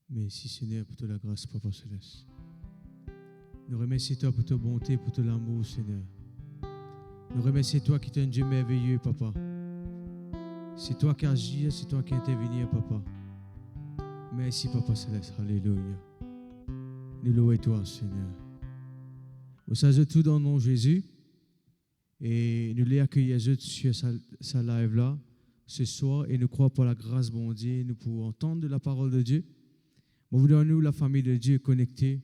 Merci Seigneur pour toute la grâce, Papa Céleste. Nous remercions toi pour ta bonté, pour ton amour, Seigneur. Nous remercions toi qui es un Dieu merveilleux, Papa. C'est toi qui agis, c'est toi qui interviens, Papa. Merci, Papa Céleste. Alléluia. Nous louons toi, Seigneur. Vous savez tout dans le nom de Jésus. Et nous les accueillons sur sa live-là ce soir. Et nous croyons pour la grâce de Dieu, nous pouvons entendre la parole de Dieu. Nous voulons nous, la famille de Dieu, connectée.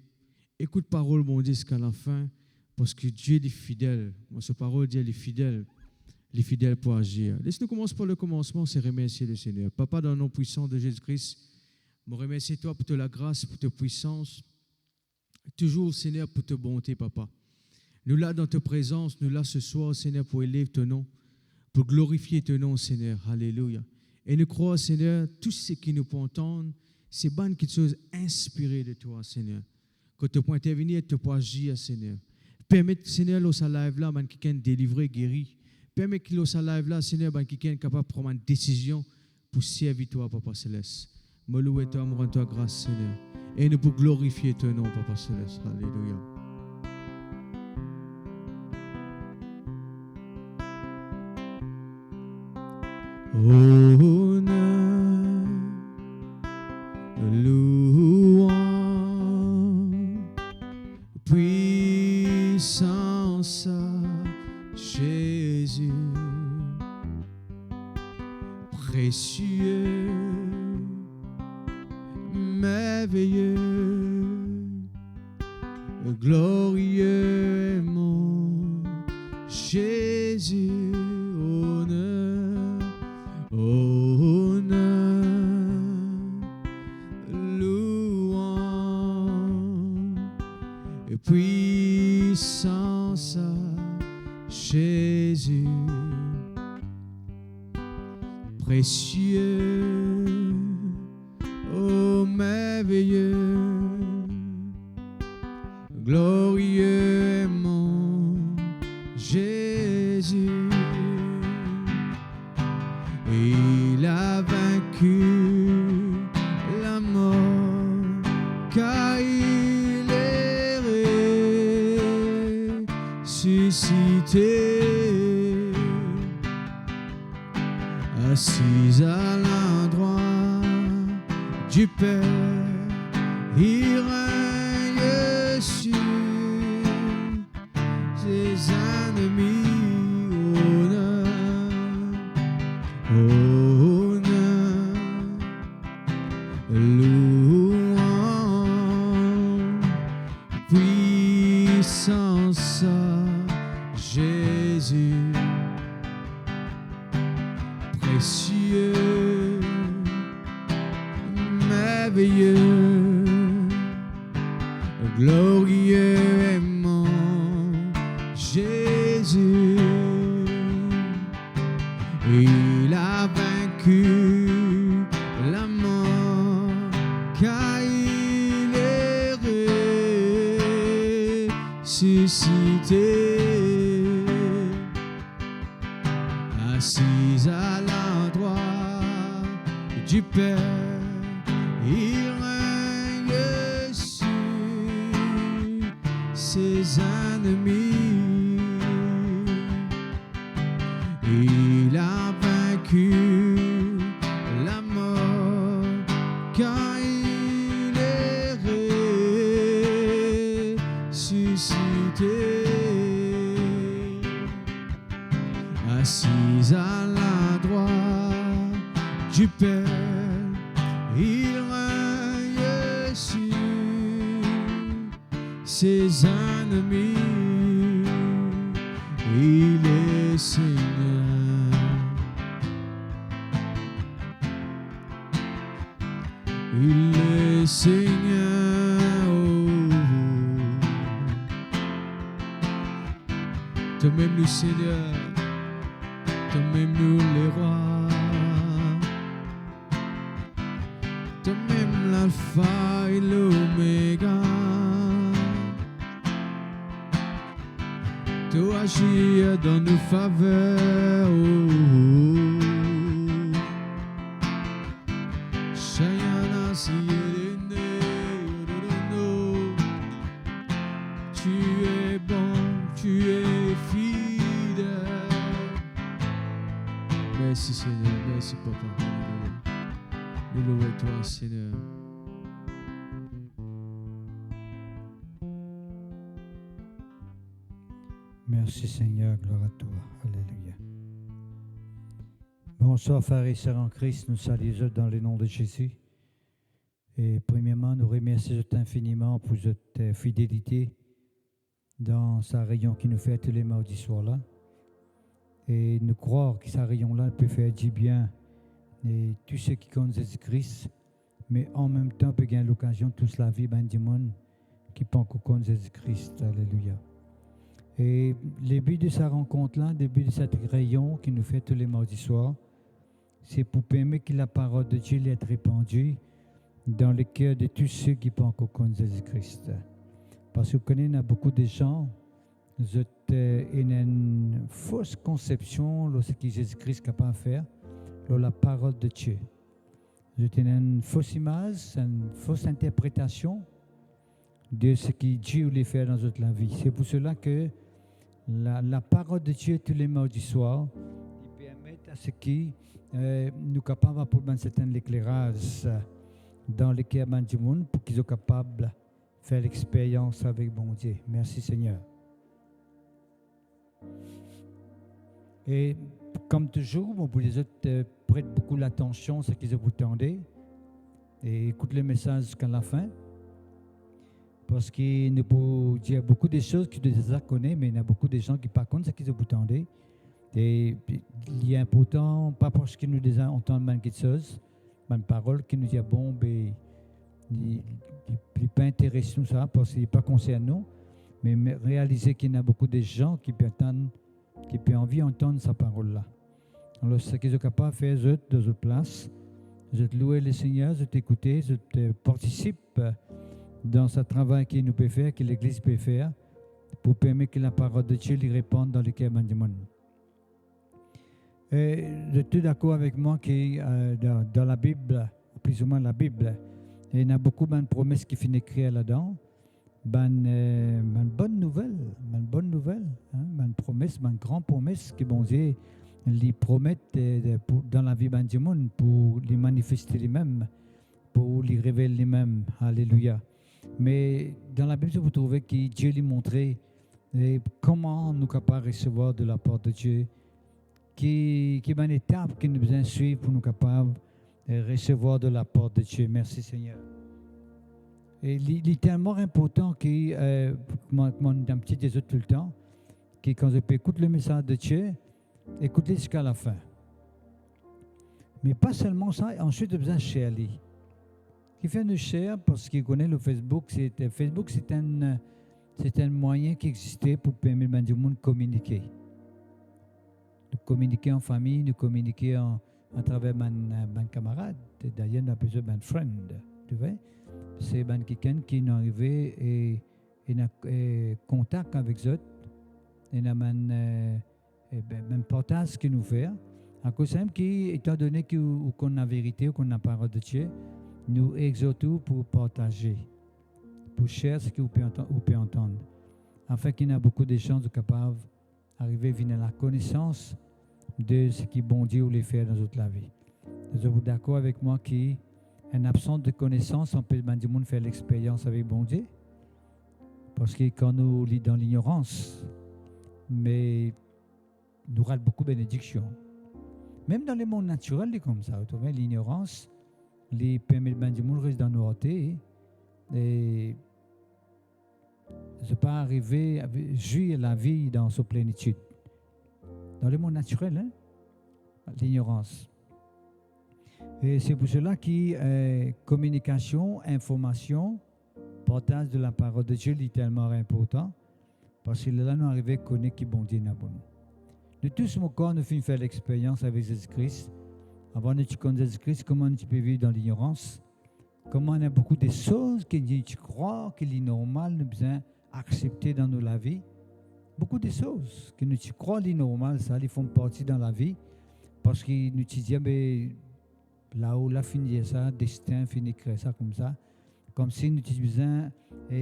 Écoute parole, mon Dieu, jusqu'à la fin. Parce que Dieu est fidèle. Moi, ce parole dit, il est fidèle pour agir. Laisse-nous commencer par le commencement, c'est remercier le Seigneur. Papa, dans le nom puissant de Jésus-Christ, je remercie toi pour ta grâce, pour ta puissance. Toujours, Seigneur, pour ta bonté, Papa. Nous là dans ta présence, nous là ce soir, Seigneur, pour élever ton nom, pour glorifier ton nom, Seigneur. Alléluia. Et nous croyons, Seigneur, tout ce qui nous peut entendre, c'est bonne quelque chose inspiré de toi, Seigneur. Que tu peux intervenir et tu peux agir, Seigneur. Permets, Seigneur, que ce live-là, quelqu'un délivré, guéri. Permets que ce live-là, Seigneur, quelqu'un est capable de prendre une décision pour servir toi, Papa Céleste. Me louer toi, me rendre toi grâce, Seigneur. Et nous pour glorifier ton nom, Papa Céleste. Alléluia. Honneur, louange, puissance à Jésus, précieux, merveilleux, glorieux est mon Jésus. Honneur, louange et puissance à Jésus, précieux, oh merveilleux, glorieux est mon Jésus. Il a vaincu la mort, car il est ressuscité, assis à l'endroit du Père, il règne sur ses ennemis. Honneur, louange, puissance à Jésus, précieux, merveilleux, glorieux est mon Jésus. Il a vaincu la mort, car il est ressuscité, assis à l'endroit du Père, il règne sur ses ennemis. Il a vaincu la mort, car il est ressuscité, assis à l'endroit du Père, il règne sur ses ennemis. Il est Seigneur, il est Seigneur. Toi-même nous Seigneur, toi-même nous les rois, toi-même l'alpha et l'oméga. Toi agir dans nos faveurs, Chayana Siyelene, tu es bon, tu es fidèle. Merci Seigneur, merci Papa. Nous louons toi Seigneur. Merci Seigneur, gloire à toi. Alléluia. Bonsoir frères et sœurs en Christ, nous saluons dans le nom de Jésus. Et premièrement, nous remercions infiniment pour cette fidélité dans sa réunion qui nous fait tous les mardis soirs là. Et nous croire que sa réunion là peut faire du bien et tous ceux qui connaissent Jésus-Christ, mais en même temps peut gagner l'occasion de toute la vie du monde qui peut encore connaître Jésus-Christ. Alléluia. Et le but de sa rencontre-là, le but de cette réunion qui nous fait tous les mardis soirs, c'est pour permettre que la parole de Dieu soit répandue dans le cœur de tous ceux qui pensent encore connaître Jésus-Christ. Parce que vous connaissez, il y a beaucoup de gens qui ont une fausse conception de ce que Jésus-Christ est capable de faire, de la parole de Dieu. Vous avez une fausse image, une fausse interprétation de ce que Dieu voulait faire dans notre vie. C'est pour cela que la parole de Dieu tous les mardis soirs, il permet à ce qui nous capables pour un certain éclairage dans le cœur du monde pour qu'ils soient capables de faire l'expérience avec bon Dieu. Merci Seigneur. Et comme toujours, vous les autres prêtent beaucoup l'attention à ce qu'ils vous tendez et écoutez le message jusqu'à la fin. Parce qu'il nous peut dire beaucoup de choses que tu déjà connais, mais il y a beaucoup de gens qui ne connaissent pas ce qu'ils vous tendez. Et il est important, pas parce qu'ils nous déjà entendent mal quelque chose, mais une parole qui nous dit bon, ben, il n'est pas intéressé nous ça, parce qu'il n'est pas concerné nous, mais réaliser qu'il y a beaucoup de gens qui peuvent envie d'entendre sa parole-là. Alors, ce qu'ils sont capables de faire, eux, de leur place, je te louer le Seigneur, je t'écouter, je te participe dans ce travail qu'il nous peut faire, que l'Église peut faire, pour permettre que la parole de Dieu lui répande dans le cœur du monde. Et je suis d'accord avec moi que dans la Bible, plus ou moins la Bible, il y a beaucoup de promesses qui finissent écrites là-dedans. Une bonne nouvelle, une promesse, une grande promesse que bon Dieu lui promettent dans la vie du monde pour les manifester lui-même, pour les révéler lui-même. Alléluia. Mais dans la Bible, vous trouvez que Dieu lui montrait comment nous sommes capables de recevoir de la part de Dieu, qui est une étape que nous devons suivre pour nous capables de recevoir de la part de Dieu. Merci Seigneur. Et il est tellement important que, moi, un petit des autres tout le temps, que quand je peux écouter le message de Dieu, écoutez jusqu'à la fin. Mais pas seulement ça, ensuite, je besoin de share. Qui fait de share, parce qu'il connaît le Facebook, c'est un moyen qui existait pour permettre à tout le monde de communiquer. De communiquer en famille, de communiquer à travers mes camarades. D'ailleurs, on a besoin d'un friend, tu vois. C'est quelqu'un qui est arrivé et a contact avec eux. Il a un partage qui nous fait. À cause simple qui, étant donné qu'on a la vérité, qu'on a la parole de Dieu, nous exhortons pour partager, pour chercher ce que vous pouvez entendre, afin qu'il y ait beaucoup de chances de capables d'arriver à venir à la connaissance de ce que bon Dieu voulait faire dans notre vie. Vous êtes d'accord avec moi qu'en absence de connaissance, on peut du monde faire l'expérience avec bon Dieu? Parce que quand nous lisons dans l'ignorance, mais nous ratons beaucoup de bénédictions. Même dans le monde naturel, c'est comme ça. Vous voyez, l'ignorance, les permet du monde reste dans nos hôtels et ne pas arriver à jouir la vie dans sa plénitude. Dans le monde naturel, l'ignorance. Et c'est pour cela que communication, information, partage de la parole de Dieu est tellement important, parce que là, nous arrivons à connaître qui bon Dieu n'a bon. Nous tous, mon corps, nous finissons faire l'expérience avec Jésus-Christ. Avant de connaître Jésus-Christ, comment tu peux vivre dans l'ignorance? Comment il y a beaucoup de choses que tu crois que c'est normal, nous devons accepter dans nos vies. Beaucoup de choses que nous crois que c'est normal, ça, ils font partie dans la vie, parce que nous te disons, mais là-haut, là, finir ça, destin, finir créer ça comme ça. Comme si nous devions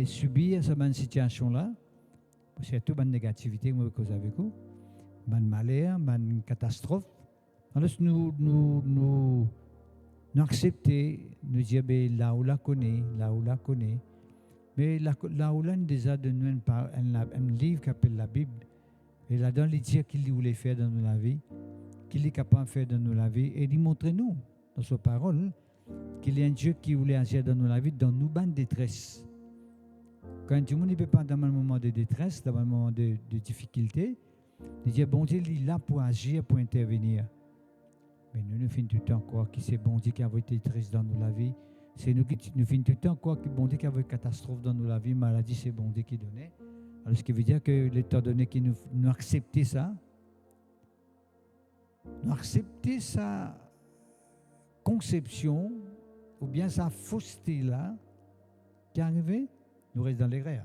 subir cette situation-là, parce qu'il y a toute une négativité que vous avez vécue, une malheur, une catastrophe. Alors, nous acceptons, nous disons, là où la connaît, là où la connaît. Mais là où là, nous déjà donné un livre qui s'appelle la Bible. Et là-dedans, il dit qu'il voulait faire dans nos vies, qu'il est capable de faire dans nos vies. Et il montre-nous, dans sa parole, qu'il y a un Dieu qui voulait agir dans nos vies, dans nos bandes de détresse. Quand tout le monde ne peut pas dans un moment de détresse, dans un moment de difficulté, il dit, bon Dieu, il est là pour agir, pour intervenir. Mais nous finissons tout le temps croire que c'est bon Dieu qui a été triste dans nos vies. C'est nous qui nous finissons tout le temps croire que bon Dieu qui a une catastrophe dans nos vies, maladie, c'est bon Dieu qui donnait. Alors, ce qui veut dire que l'état donné qui nous accepter ça, nous accepter sa conception ou bien sa fausseté là qui est arrivée, nous reste dans les reins.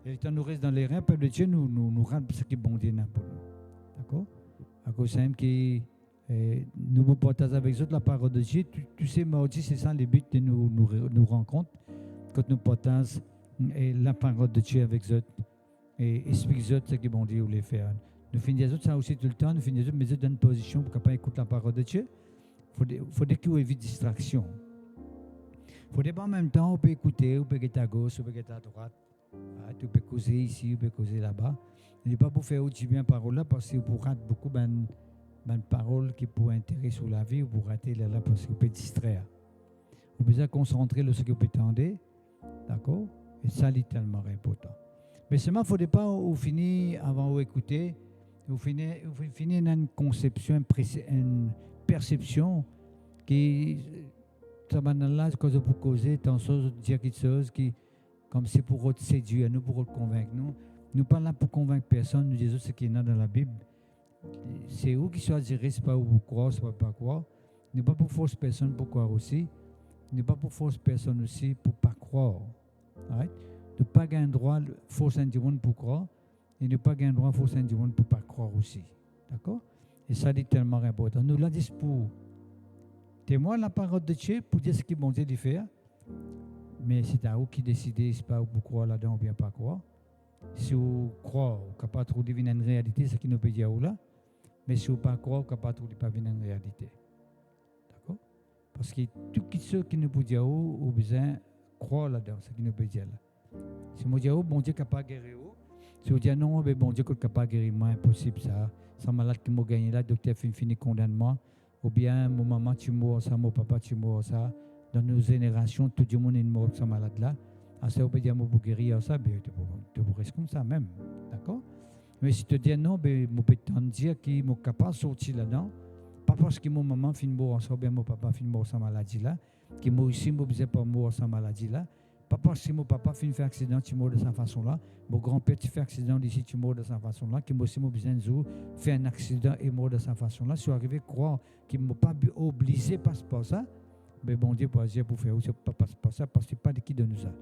Et quand nous reste dans les reins, le peuple de Dieu nous rend ce qui est bon Dieu pour nous. D'accord? À cause de qui nous partageons avec eux la parole de Dieu. Tu sais, mardi, c'est ça le but de nous rencontres. Quand nous partageons la parole de Dieu avec eux et expliquons ce que bon Dieu voulait faire. Nous finissons ça aussi tout le temps. Nous finissons mais dans une position pour capable écouter la parole de Dieu. Il faut qu'on évite distraction. Il faut pas en même temps, on peut écouter, on peut être à gauche, on peut être à droite. Tu peux causer ici, on peut causer là-bas. Ce n'est pas pour faire aussi bien parole là, parce que vous ratez beaucoup de paroles qui pourraient intéresser sur la vie, ou vous ratez là parce que vous pouvez distraire. Vous pouvez concentrer sur ce que vous pouvez tendre, d'accord? Et ça, c'est tellement important. Mais seulement, il ne faut pas vous finir avant d'écouter, vous finir dans une conception, une perception qui, là, quand vous causez, tant de dire quelque chose qui, comme c'est pour vous séduire, nous, pour vous convaincre. Nous ne parlons pas pour convaincre personne, nous disons ce qui est dans la Bible. C'est vous qui choisirez, ce n'est pas vous croire, ce n'est pas croire. Ce n'est pas pour forcer personne pour croire aussi. Ce n'est pas pour forcer personne aussi pour ne pas croire. Right? Ne pas gagner le droit de forcer du monde pour croire et ne pas gagner le droit de forcer du monde pour ne pas croire aussi. D'accord? Et ça, c'est tellement important. Nous, là, c'est pour témoigner la parole de Dieu, pour dire ce qu'il bon Dieu de faire. Mais c'est à vous qui décidez, c'est pas vous pour croire là-dedans ou bien pas croire. Si vous croyez, vous n'êtes pas trop deviner une réalité, c'est ce qui nous peut dire là. Mais si vous ne pas croire, vous n'êtes pas trop deviner une réalité. D'accord? Parce que tout ce qui nous peut dire, vous avez besoin de croire là-dedans, c'est ce qui nous peut dire là. Si vous dites, oh, bon Dieu n'est pas guérir, si vous dites, non, mais bon Dieu n'est pas guérir, moi, impossible ça. C'est malade qui m'a gagné là, le docteur fait fini condamnement. Ou bien, mon maman, tu meurs ça, mon papa, tu meurs ça. Dans nos générations, tout le monde est mort de ce malade-là. Alors, ça, on peut dire, pour guérir ça, ben, tu peux rester comme ça même. D'accord? Mais si tu dis non, ben, je peux te dire qu'il est capable de sortir là-dedans. Pas parce que mon maman finit mort ça, ou bien mon papa finit mort sans maladie-là. Que moi aussi, je ne peux pas mort sans maladie-là. Pas parce que mon papa finit faire accident, tu meurs de cette façon-là. Mon grand-père, tu fais accident d'ici, tu meurs de cette façon-là. Que moi aussi, je besoin de faire un accident et mort de cette façon-là. Si je arrive à croire qu'il ne m'a pas obligé par ça, mais bon Dieu pour agir pour faire aussi pas ça parce que c'est pas de qui donne ça.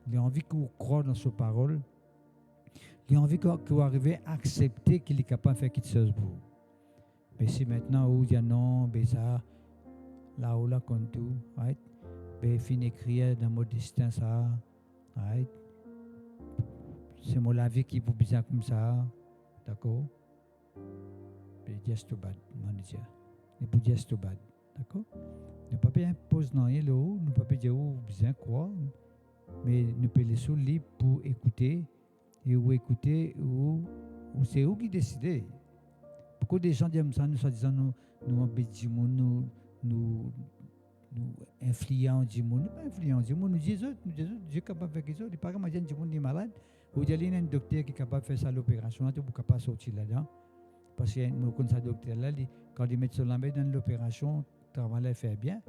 Il a envie que vous croyez dans sa parole. Il a envie que vous arrivez à accepter qu'il est capable de faire quelque chose pour vous. Mais si maintenant vous dites non, ben ça, là où là comme tout, right? Ben fin écrire dans mon destin ça, right? C'est mon la vie qui vous bizarre comme ça, d'accord? Ben just too bad, mon Dieu. Et pour just too bad, d'accord? Ne pas bien poser dans rien là haut, ne pas bien dire où bien quoi, mais ne pas laisser libre pour écouter et où écouter ou c'est eux qui décident. Beaucoup de gens disent ça, nous soi-disant nous embêtons du monde, nous influents du monde, pas influents du monde, nous disons Dieu est capable de faire quelque chose, il paraît que du monde est malade, ou il y a un docteur qui est capable de faire ça l'opération, tu es capable de sortir là-dedans, parce que nous connaissons ce docteur là, quand il met sur la main dans l'opération, le travail fait bien,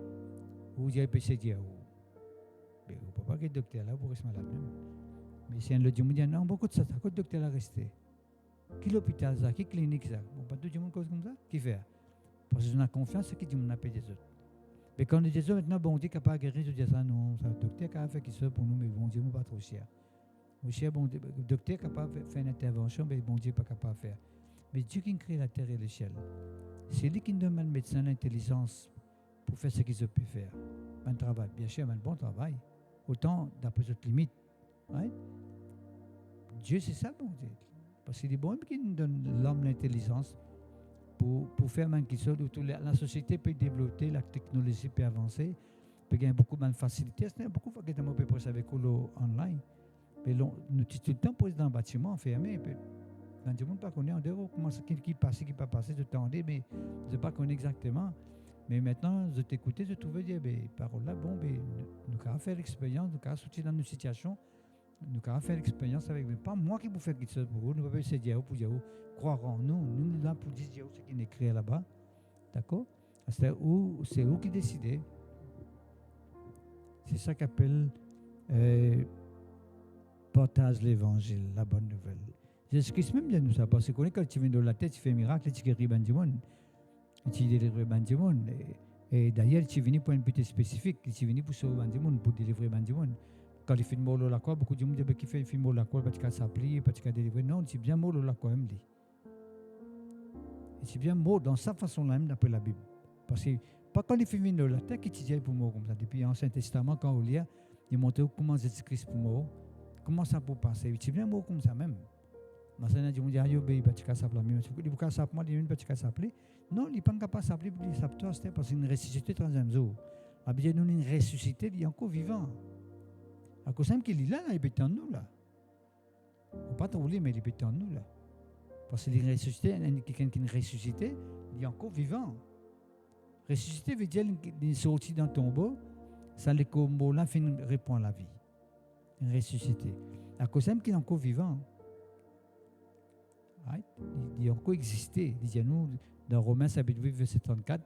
ou il y a un PCR. Mais on ne peut pas que le docteur là pour rester malade même. Mais si on le dit, on dit non, beaucoup de ça, quand le docteur là resté. Qui l'hôpital ça, qui clinique ça, bon, pas tout le monde cause comme ça, qui fait? Parce que on a confiance, c'est qui dit on a payé des autres. Mais quand on dit ça maintenant, bon, on dit qu'il n'y a pas guéri, je dis ça, non, c'est le docteur qui a fait quelque chose pour nous, mais bon Dieu, pas trop cher. Bon, le docteur est capable de faire une intervention, mais bon Dieu n'est pas capable de faire. Mais Dieu qui crée la terre et le ciel, c'est lui qui nous donne le médecin l'intelligence pour faire ce qu'il peut faire. Un travail, bien sûr, un bon travail. Autant d'après cette limite. Right? Dieu, c'est ça, bon Dieu. Parce qu'il est bon qui nous donne l'homme l'intelligence pour faire quelque chose où la société peut développer, la technologie peut avancer, peut gagner beaucoup de facilité. C'est beaucoup de fois que nous pouvons avec nous online. Mais nous, tout le temps, posé dans un bâtiment fermé. Quand le monde ne connaît pas, on dit comment qui passe, qui ne pas passer, je t'entendais, mais je ne pas connais exactement. Mais maintenant, je t'écoutais, je trouvais dire, parole là, bon, nous avons fait l'expérience, nous avons sorti dans une situation, nous avons fait l'expérience avec, mais pas moi qui vous fais quelque chose pour vous, nous ne pouvons pas essayer de dire pour dire, croire en nous, nous sommes là pour dire ce qui est écrit là-bas, d'accord? C'est vous qui décidez. C'est ça qu'appelle partage l'évangile, la bonne nouvelle. Jésus-Christ même dit nous ça, parce que quand tu viens de la tête, tu fais un miracle, tu guéris du monde. Tu délivres du monde. Et d'ailleurs, tu es venu pour un but spécifique, tu es venu pour sauver du monde, pour délivrer du monde. Quand il fait une mort la croix, beaucoup de gens disent qu'il fait une mort la croix parce qu'il a s'appliqué, parce qu'il a délivré. Non, c'est bien mort la croix même. Et c'est bien mort dans sa façon-là même d'après la Bible. Parce que pas quand il fait venir la terre qu'il dit pour mort comme ça. Depuis l'Ancien Testament, quand on lit, il montre comment Jésus-Christ pour mort, comment ça peut passer. C'est bien mort comme ça même. Mais ça n'a dit, on dit, il n'y a pas de s'appeler. Il n'y a pas de s'appeler, il n'y a pas de s'appeler. Non, il n'y a pas de s'appeler pour les s'appeler, parce qu'il est ressuscité le 30e jour. Ah bien, nous, une ressuscité, il est encore vivant. À cause même qu'il est là, il est en nous là. On ne peut pas trouver, mais il est en nous là. Parce qu'il est ressuscité, quelqu'un qui est ressuscité, il est encore vivant. Ressuscité veut dire qu'il est sorti d'un tombeau, ça le combo là répond à la vie. Ressuscité. À cause même qu'il est encore vivant. Right? Il a encore existé. Il dit nous, dans Romains chapitre 8, verset 34,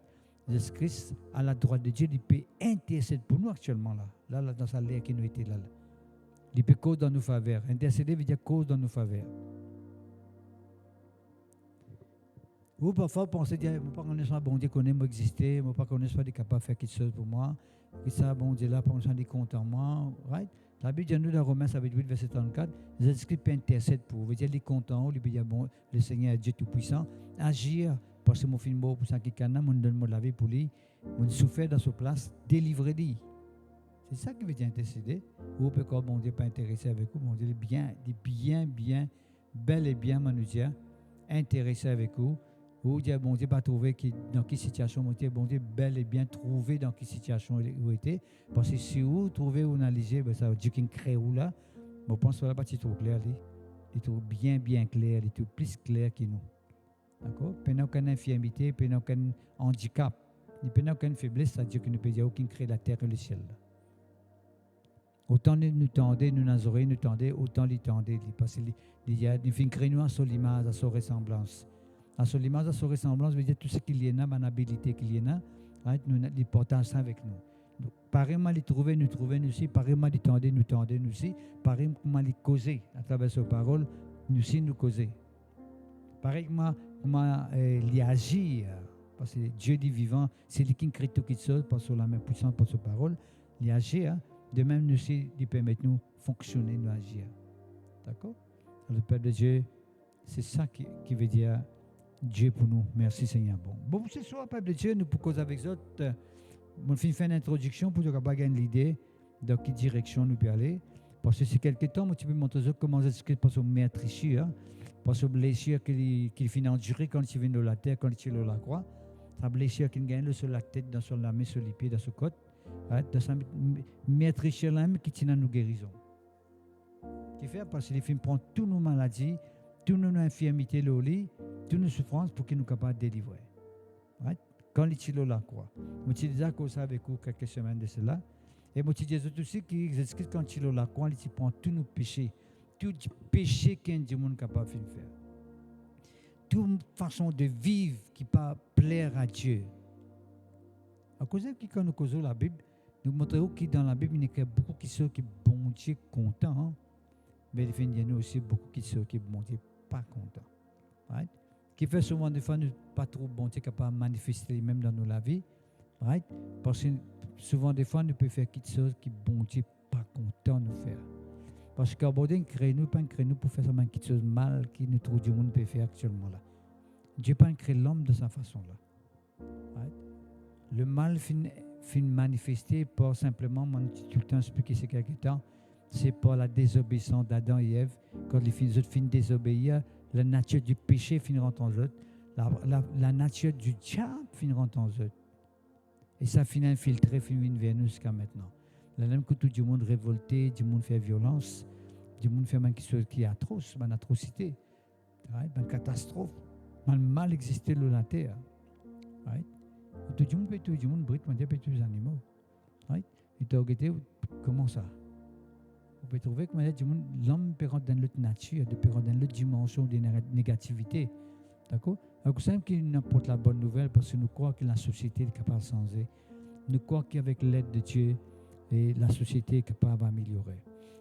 Jésus-Christ, à la droite de Dieu, il peut intercéder pour nous actuellement là. Là dans sa l'air qui nous était là. Il peut cause dans nos faveurs. Intercéder veut dire cause dans nos faveurs. Ou parfois penser dire, je ne pas connaître bon Dieu connaît moi exister, je ne pas connaître pas capable de faire quelque chose pour moi. Et ça, bon Dieu là, pour nous content moi, right? La Bible dit nous dans Romains chapitre 8, verset 34, Jésus-Christ peut intercéder pour vous. Veut dire il est content, il peut dire bon, le Seigneur est Dieu tout-puissant, agir parce que mon film beau pour ça qui canne, mon donne la vie pour lui, mon souffert dans sa place, délivrer lui. C'est ça qui veut dire intercéder. Ou peut quand bon Dieu pas intéressé avec vous, bon Dieu bien, bel et bien, mon Dieu, intéressé avec vous. Ou dire bon Dieu pas trouver dans quelle situation vous étiez, bon Dieu bel et bien trouver dans quelle situation vous étiez. Parce que si vous trouvez ou analysez, ben ça Dieu qui crée ou là, je pense que là pas trop clair, il est trop bien clair, il est tout plus clair que nous. D'accord? Pendant aucune infirmité, pendant aucun handicap, pendant aucune faiblesse, c'est Dieu qui nous peut dire qui crée la terre et le ciel. Autant nous tendez, nous Nazaré, nous tendez, autant les tendez. Parce qu'il a fait créer nous à son image, à son ressemblance. À son image, à son ressemblance, veut dire tout ce qu'il y a, ma habilité qu'il y a, nous les partageons ça avec nous. Pareillement, les trouver, nous aussi. Pareillement, les tendez, nous aussi. Pareillement, les causer à travers ses paroles, nous aussi, nous causer. Pareillement, comment les agir. Parce que Dieu dit vivant, c'est lui qui crée toutes choses par la main puissante, par ses paroles. Les agir, de même, nous aussi, il permet nous fonctionner, nous agir. D'accord? Le Père de Dieu, c'est ça qui veut dire Dieu pour nous. Merci Seigneur. Bon, ce soir, Père de Dieu, nous pouvons causer avec autres. Je vais faire une introduction pour que vous ayez l'idée dans quelle direction nous pouvons aller. Parce que c'est quelque temps, tu peux montrer comment Jésus-Christ passe aux meurtrissures, passe aux blessures qu'il finit endurer quand il vient de la terre, quand il est sur la croix. Sa blessure qu'il gagne sur la tête, dans la main, sur les pieds, dans ce côte. Dans sa meurtrissure là qui tient à nos guérisons. Qui fait parce que les films prennent toutes nos maladies, toutes nos infirmités, toutes nos souffrances pour qu'ils nous soient capables de délivrer. Right? Quand il est sur la croix. Je dis déjà que ça avec vous quelques semaines de cela. Et je dis aussi que Jésus-Christ, quand il est sur la croix, il prend tous nos péchés. Tout péché qu'un monde est capable de faire. Toute façon de vivre qui ne peut pas plaire à Dieu. À cause de quand nous causons la Bible, nous montrons que dans la Bible, il y a beaucoup qui sont bon Dieu contents. Mais il y a aussi beaucoup qui sont bon Dieu pas contents. Right? Qui fait souvent des fois nous pas trop bon Dieu capable de manifester même dans nos vies. Right? Parce que souvent des fois nous pouvons faire quelque chose qui bon Dieu pas content de nous faire. Parce que bon Dieu crée nous pas crée nous pour faire seulement quelque chose de mal qui nous trouve du monde peut faire actuellement là. Dieu pas crée l'homme de sa façon là. Right? Le mal finit manifesté par simplement, moi tout le temps expliqué ces quelques temps, c'est par la désobéissance d'Adam et Ève. Quand les autres finissent désobéir, la nature du péché finira en eux. La nature du diable finira en eux. Et ça finit infiltré, finit vers nous jusqu'à maintenant. La même que tout le monde révolté, du monde fait violence, du monde fait quelque chose qui est atroce, une atrocité, une catastrophe, un mal existé sur la terre. Right? Tout le monde brille, tous les animaux. Right? Et tu as regardé comment ça? Vous pouvez trouver que l'homme peut rentrer dans l'autre nature, peut rentrer dans l'autre dimension de négativité. D'accord? Alors, c'est qu'il n'apporte la bonne nouvelle parce que nous croyons que la société est capable de changer. Nous croyons qu'avec l'aide de Dieu, la société est capable d'améliorer.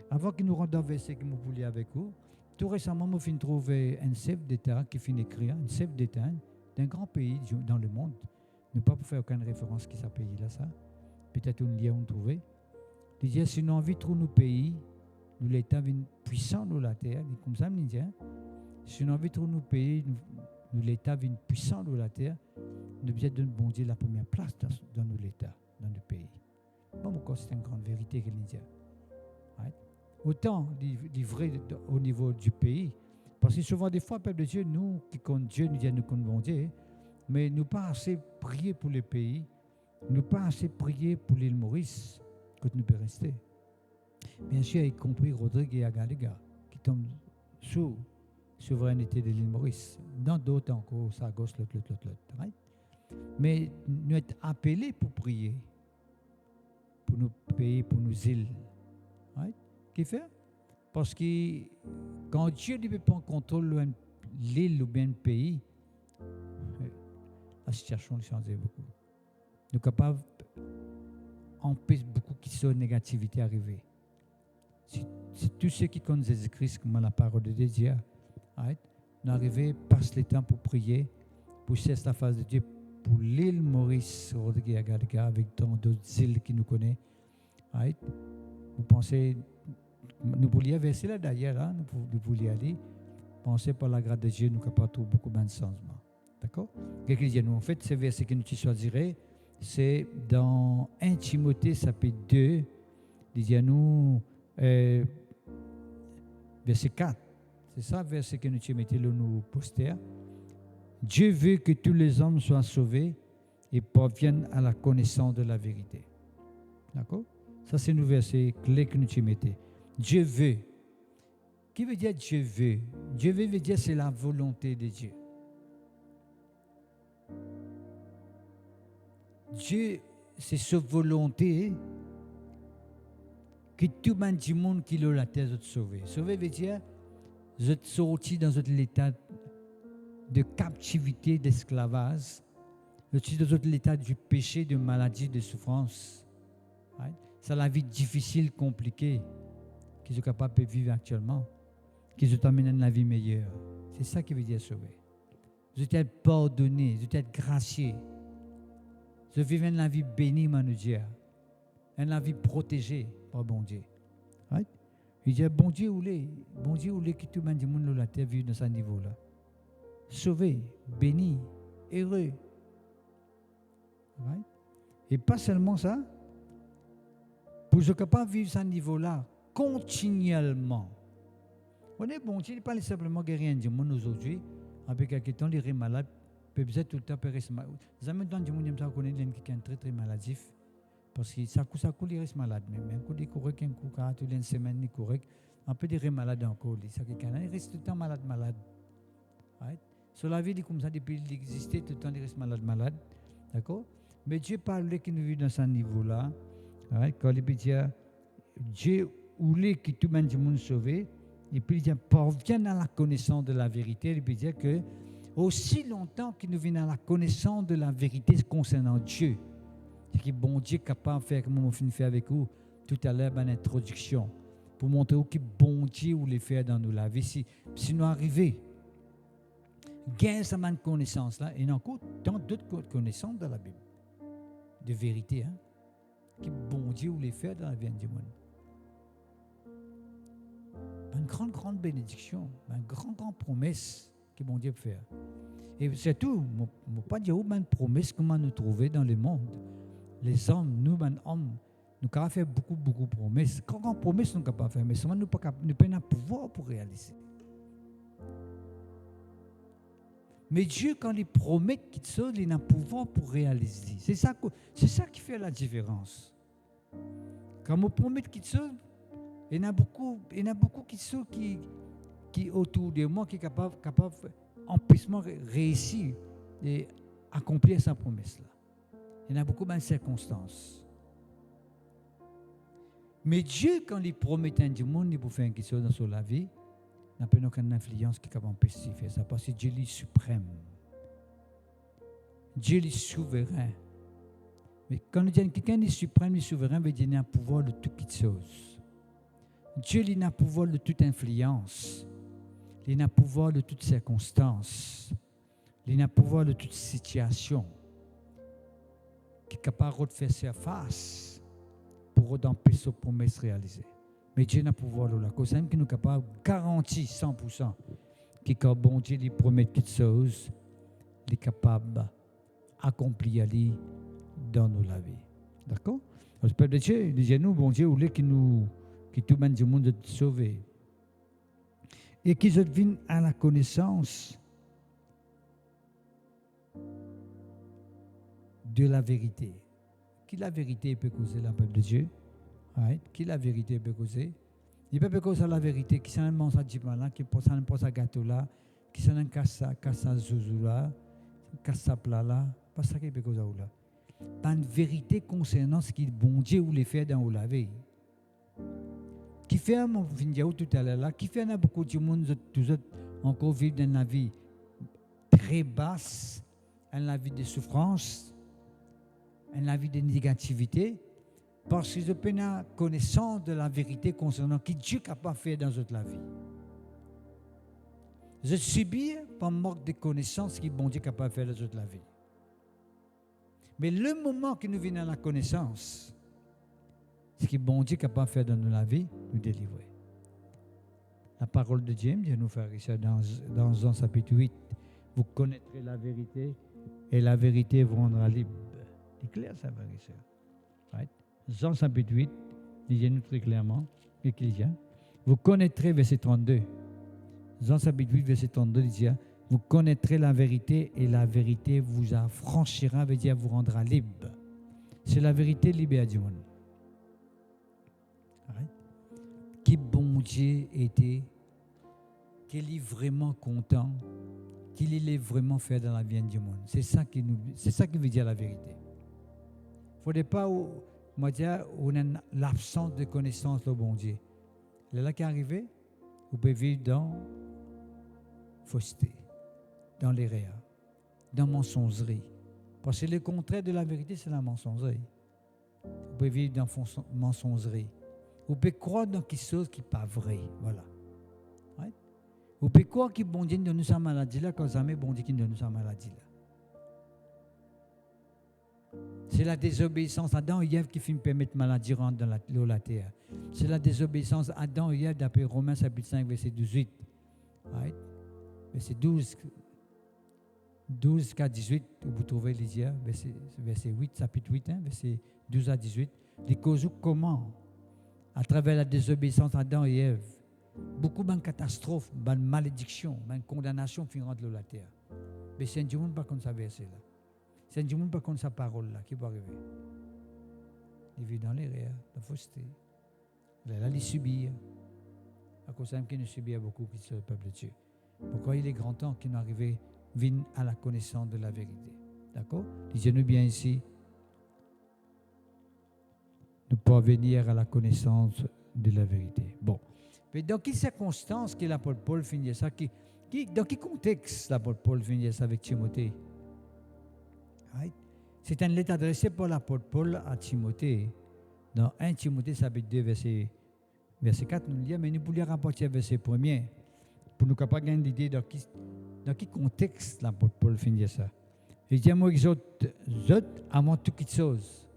Avant qu'il nous rende un verset que nous voulions avec vous, tout récemment, nous avons trouvé un chef d'État qui finit d'écrire, un chef d'État d'un grand pays dans le monde. Ne pas pour faire aucune référence qui s'appelle là, ça. Peut-être on l'a trouvé. Il dit, si nous avons envie de trouver nos pays, nous l'État puissant dans la terre, comme ça, il dit, si nous avons envie de trouver nos pays, nous l'État puissant dans la terre, nous devons donner bon Dieu la première place dans l'État, dans le pays. Bon, encore, c'est une grande vérité qu'il dit. Right? Autant livré au niveau du pays, parce que souvent, des fois, peuple de Dieu, nous qui comptons Dieu, nous disons nous comptons bon Dieu, mais nous pas assez prier pour le pays, nous pas assez prier pour l'île Maurice, que nous pouvons rester. Bien sûr, y compris Rodrigue et Agalega, qui tombent sous souveraineté de l'île Maurice. Dans d'autres encore, ça gauche, l'autre. Right? Mais nous sommes appelés pour prier pour nos pays, pour nos îles. Right? Qu'est-ce qu'il fait? Parce que quand Dieu ne peut pas contrôler l'île ou bien le pays, la situation change beaucoup. Nous sommes capables d'empêcher beaucoup de négativité arriver. C'est tout ce qui compte Jésus-Christ, comme la parole de Dieu. Right? Nous arrivons, passe le temps pour prier, pour cesser la face de Dieu, pour l'île Maurice, Rodrigue Agadega, avec tant d'autres îles qui nous connaissent. Right? Vous pensez, nous voulions verser là d'ailleurs, hein, nous voulions aller, pensez par la grâce de Dieu, nous sommes capables de trouver beaucoup de changement. D'accord? Qu'est-ce qu'il dit nous? En fait, ce verset que nous choisirons, c'est dans 1 Timothée, chapitre 2, il dit à nous, verset 4. C'est ça le verset que nous mettons dans nos posters. Dieu veut que tous les hommes soient sauvés et parviennent à la connaissance de la vérité. D'accord? Ça, c'est le verset clé que nous mettons. Dieu veut. Qui veut dire Dieu veut? Dieu veut dire c'est la volonté de Dieu. Dieu, c'est sa volonté que tout le monde qui a la terre soit sauvé. Sauvé veut dire vous êtes sortis dans l'état de captivité, d'esclavage. Vous êtes dans l'état du péché, de maladie, de souffrance. Right? C'est la vie difficile, compliquée, qu'ils sont capables de vivre actuellement, qui vous amène à une vie meilleure. C'est ça qui veut dire sauver. Vous êtes pardonné, vous êtes gracié. Vous vivez une vie bénie, mon Dieu. Une vie protégée par bon Dieu. Right? Il dit, bon Dieu, où est que tout le monde la terre vit dans ce niveau-là. Sauvé, béni, heureux. Right? Et pas seulement ça, pour être capable de vivre à ce niveau-là, continuellement. On est bon Dieu, il ne parle simplement de rien du monde aujourd'hui, avec quelqu'un qui est malade, peut être tout le temps rester malade. Jamais dans le monde, il y a quelqu'un très très maladif. Parce que ça coule, il reste malade. Mais un coup, il court, un coup, une semaine, il court. On peut dire malade encore. Il reste tout le temps malade. Right? Sur la vie, il comme ça, depuis qu'il existait, tout le temps, il reste malade. D'accord? Mais Dieu parle qu'il nous vit dans ce niveau-là. Right? Quand il dit, Dieu voulait que tout le monde soit sauvé. Et puis il dit, parvienne à la connaissance de la vérité. Il peut dire que aussi longtemps qu'il nous vient à la connaissance de la vérité concernant Dieu, c'est que bon Dieu est capable de faire comme on fait avec vous tout à l'heure dans l'introduction, pour montrer que bon Dieu voulait faire dans nous la vie. Si nous arrivons, gagne cette connaissance-là, et encore tant d'autres connaissances dans la Bible, de vérité, hein, que bon Dieu voulait faire dans la vie du monde. Une grande bénédiction, une grande promesse que bon Dieu peut faire. Et c'est tout, je ne peux pas dire une promesse comment nous trouver dans le monde. Les hommes, nous pouvons faire beaucoup de promesses. Quand promesse, nous ne pouvons pas faire, mais seulement nous n'avons pas le pouvoir pour réaliser. Mais Dieu, quand il promet quelque chose, il a le pouvoir pour réaliser. C'est ça qui fait la différence. Quand on promet quelque chose, il y en a beaucoup qui autour de moi qui sont capables empêchement réussir et accomplir sa promesse-là. Il y en a beaucoup de circonstances. Mais Dieu, quand il promet à un monde, il peut faire quelque chose dans la vie, il n'a pas aucune influence qui est capable d'empêcher de faire ça, parce que Dieu est suprême. Dieu est souverain. Mais quand on dit que quelqu'un est suprême, il est souverain, veut dire qu'il a un pouvoir de toutes choses. Dieu, il a pouvoir de toute influence. Il a pouvoir de toutes circonstances. Il a pouvoir de toute situation. Qui est capable de faire surface pour d'empêcher sa promesse réalisée. Mais Dieu n'a pouvoir de la cause. C'est même qui nous capable de garantir 100% que quand bon Dieu lui promet quelque chose, il est capable d'accomplir dans nos vies. D'accord? Le Père de Dieu, disons-nous, bon Dieu, voulait que tout le monde du monde soit sauvé. Et qu'ils viennent à la connaissance de la vérité. Qui la vérité peut causer le peuple de Dieu? Right? Qui la vérité peut causer? Il peut causer la vérité, qui s'en mange à Djibala, qui s'en pose à gâteau là, qui s'en casse à zouzou là, casse à plat là, pas ça qui peut causer là. Pas une vérité concernant ce que bon Dieu voulait faire dans la vie. Qui fait, mon vidéo tout à l'heure là, qui fait beaucoup de monde, tous encore vivre dans la vie très basse, dans la vie de souffrance, dans la vie de négativité, parce qu'ils ont pas connaissance de la vérité concernant qui Dieu est capable de faire dans toute la vie. Je subis par manque de connaissance qui bon Dieu est capable de faire dans toute la vie. Mais le moment que nous venons à la connaissance, ce que bon Dieu est capable de faire dans la vie, nous délivrer. La parole de Dieu, Dieu nous fait ça dans Jean chapitre 8. Vous connaîtrez la vérité et la vérité vous rendra libre. C'est clair ça, frère et sœur. Right? Jean chapitre 8, dit-nous très clairement, vous connaîtrez, verset 32. Jean chapitre 8, verset 32, dit, vous connaîtrez la vérité et la vérité vous affranchira, veut dire vous rendra libre. C'est la vérité libère du monde. Right? Qui bon Dieu était, qu'il est vraiment content, qu'il est vraiment fait dans la vie du monde. C'est ça qui veut dire la vérité. Il ne faudrait pas, moi dire, on a l'absence de connaissance de bon Dieu. Là qui est arrivé, vous pouvez vivre dans fausseté, dans l'erreur, dans mensongerie. Parce que le contraire de la vérité, c'est la mensongerie. Vous pouvez vivre dans mensongerie. Vous pouvez croire dans quelque chose qui n'est pas vrai. Voilà. Right? Vous pouvez croire que bon Dieu nous donne sa maladie là, quand jamais bon Dieu qui nous donne sa maladie là. C'est la désobéissance Adam et Ève qui finit permettre maladie rentrer dans la terre. C'est la désobéissance Adam et Ève d'après Romains chapitre 5 verset 18. Right? Verset 12 à 18, vous trouvez l'Isia, verset 8, chapitre 8, verset 12 à 18. Les causes comment, à travers la désobéissance d'Adam et Ève, beaucoup de catastrophes, de malédictions, de condamnations finiront dans la terre. Mais c'est un Dieu pas comme ça verset là. C'est un Dieu pas comme sa parole là qui va arriver. Il vit dans l'erreur, dans la fausseté. Là, il subit. À cause de ça, qu'il ne subit beaucoup qui sont le peuple de Dieu. Pourquoi il est grand temps qu'il n'arrive vienne à la connaissance de la vérité. D'accord? Disons-nous bien ici, nous pouvons venir à la connaissance de la vérité. Bon. Mais dans quelles circonstances que l'apôtre Paul finit ça? Dans quel contexte l'apôtre Paul finit ça avec Timothée? Right? C'est une lettre adressée par l'apôtre Paul à Timothée. Dans 1 Timothée, chapitre 2, verset 4, nous lisons, mais nous pouvons rapporter verset 1er pour nous capables d'avoir une idée dans quel contexte l'apôtre Paul finit ça. Il dit, moi, j'exhorte avant toute chose.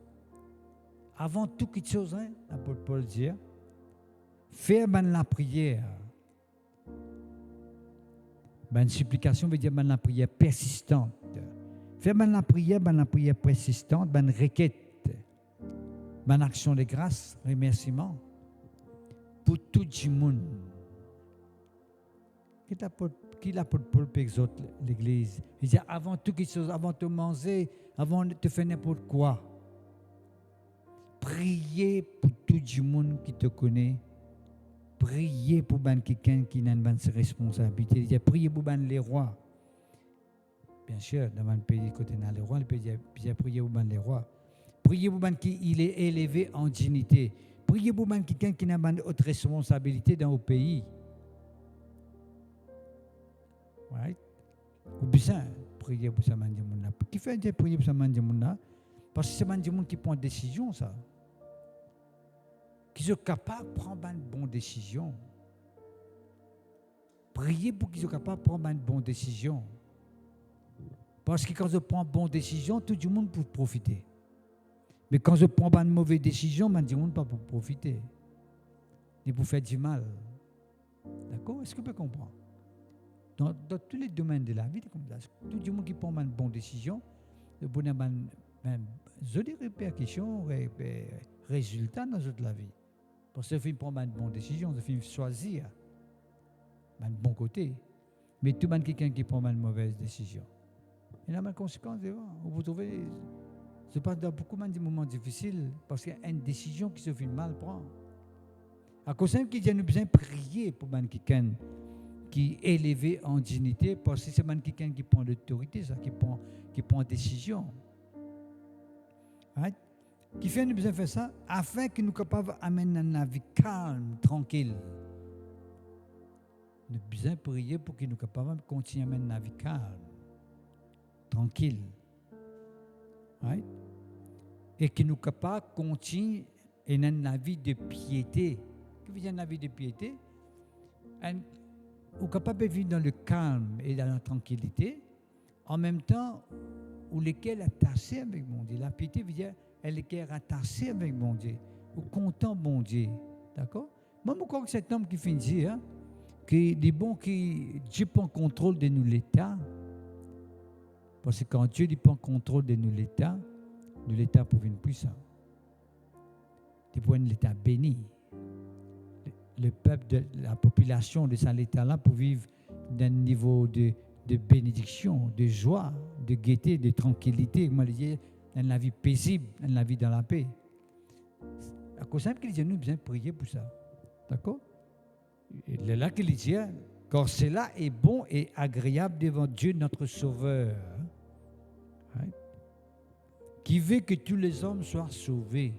Avant toute chose, l'apôtre Paul dit, faire la prière. Une supplication veut dire la prière persistante. Faire la prière persistante, une requête, une action de grâce, remerciement pour tout le monde. Qui l'apôtre Paul peut exhorter l'Église? Il dit avant toute chose, avant de manger, avant de faire n'importe quoi, priez pour tout le monde qui te connaît. Priez pour quelqu'un qui n'a pas de responsabilité. Il dit priez pour les rois. Bien sûr, dans un pays côté dans les rois, il peut dire priez pour les rois. Priez pour qui est élevé en dignité. Priez pour quelqu'un qui n'a pas de haute responsabilité dans le pays. Right? Ou bien, priez pour ce monde. Qui fait dire prier pour ce monde? Parce que c'est le monde qui prend une décision, ça. qu'ils soient capables de prendre une bonne décision. Priez pour qu'ils soient capables de prendre une bonne décision. Parce que quand je prends une bonne décision, tout le monde peut profiter. Mais quand je prends une mauvaise décision, tout le monde ne peut pas profiter. Et pour faire du mal. D'accord? Est-ce que vous pouvez comprendre? Dans tous les domaines de la vie, comme ça, tout le monde qui prend une bonne décision, il y a des répercussions, des résultats dans toute la vie. Parce que si on prend une bonne décision, si on choisir un bon côté. Mais tout le monde quelqu'un qui prend une mauvaise décision. Il y a des conséquences devant. Vous trouvez, c'est pas dans beaucoup de moments difficiles parce qu'il y a une décision qui se fait mal prendre. À cause de ça, il y a besoin de prier pour quelqu'un qui est élevé en dignité, parce que c'est quelqu'un qui prend l'autorité, ça, qui prend décision. Right? Qui fait nous besoin de faire ça afin que nous soyons capables d'amener une vie calme, tranquille. Nous avons besoin de prier pour que nous soyons capables de continuer à mener une vie calme, tranquille. Right? Et que nous soyons capables de continuer à mener une vie de piété. Que veut dire une vie de piété? Nous sommes capables de vivre dans le calme et dans la tranquillité, en même temps où lesquels attachés avec mon Dieu. La piété veut dire elle est rattachée avec mon Dieu, ou content mon Dieu. D'accord? Moi, je crois que cet homme qui finit de dire que les bons que Dieu prend contrôle de nous l'État, parce que quand Dieu prend contrôle de nous l'État pour une puissance. C'est pour l'État béni. Le peuple, la population de cet État-là pour vivre d'un niveau de bénédiction, de joie, de gaieté, de tranquillité, moi je dis, dans la vie paisible, dans la vie dans la paix. À cause de ça, nous avons besoin de prier pour ça. D'accord? Et là qu'il dit, car cela est bon et agréable devant Dieu notre Sauveur, right? Qui veut que tous les hommes soient sauvés.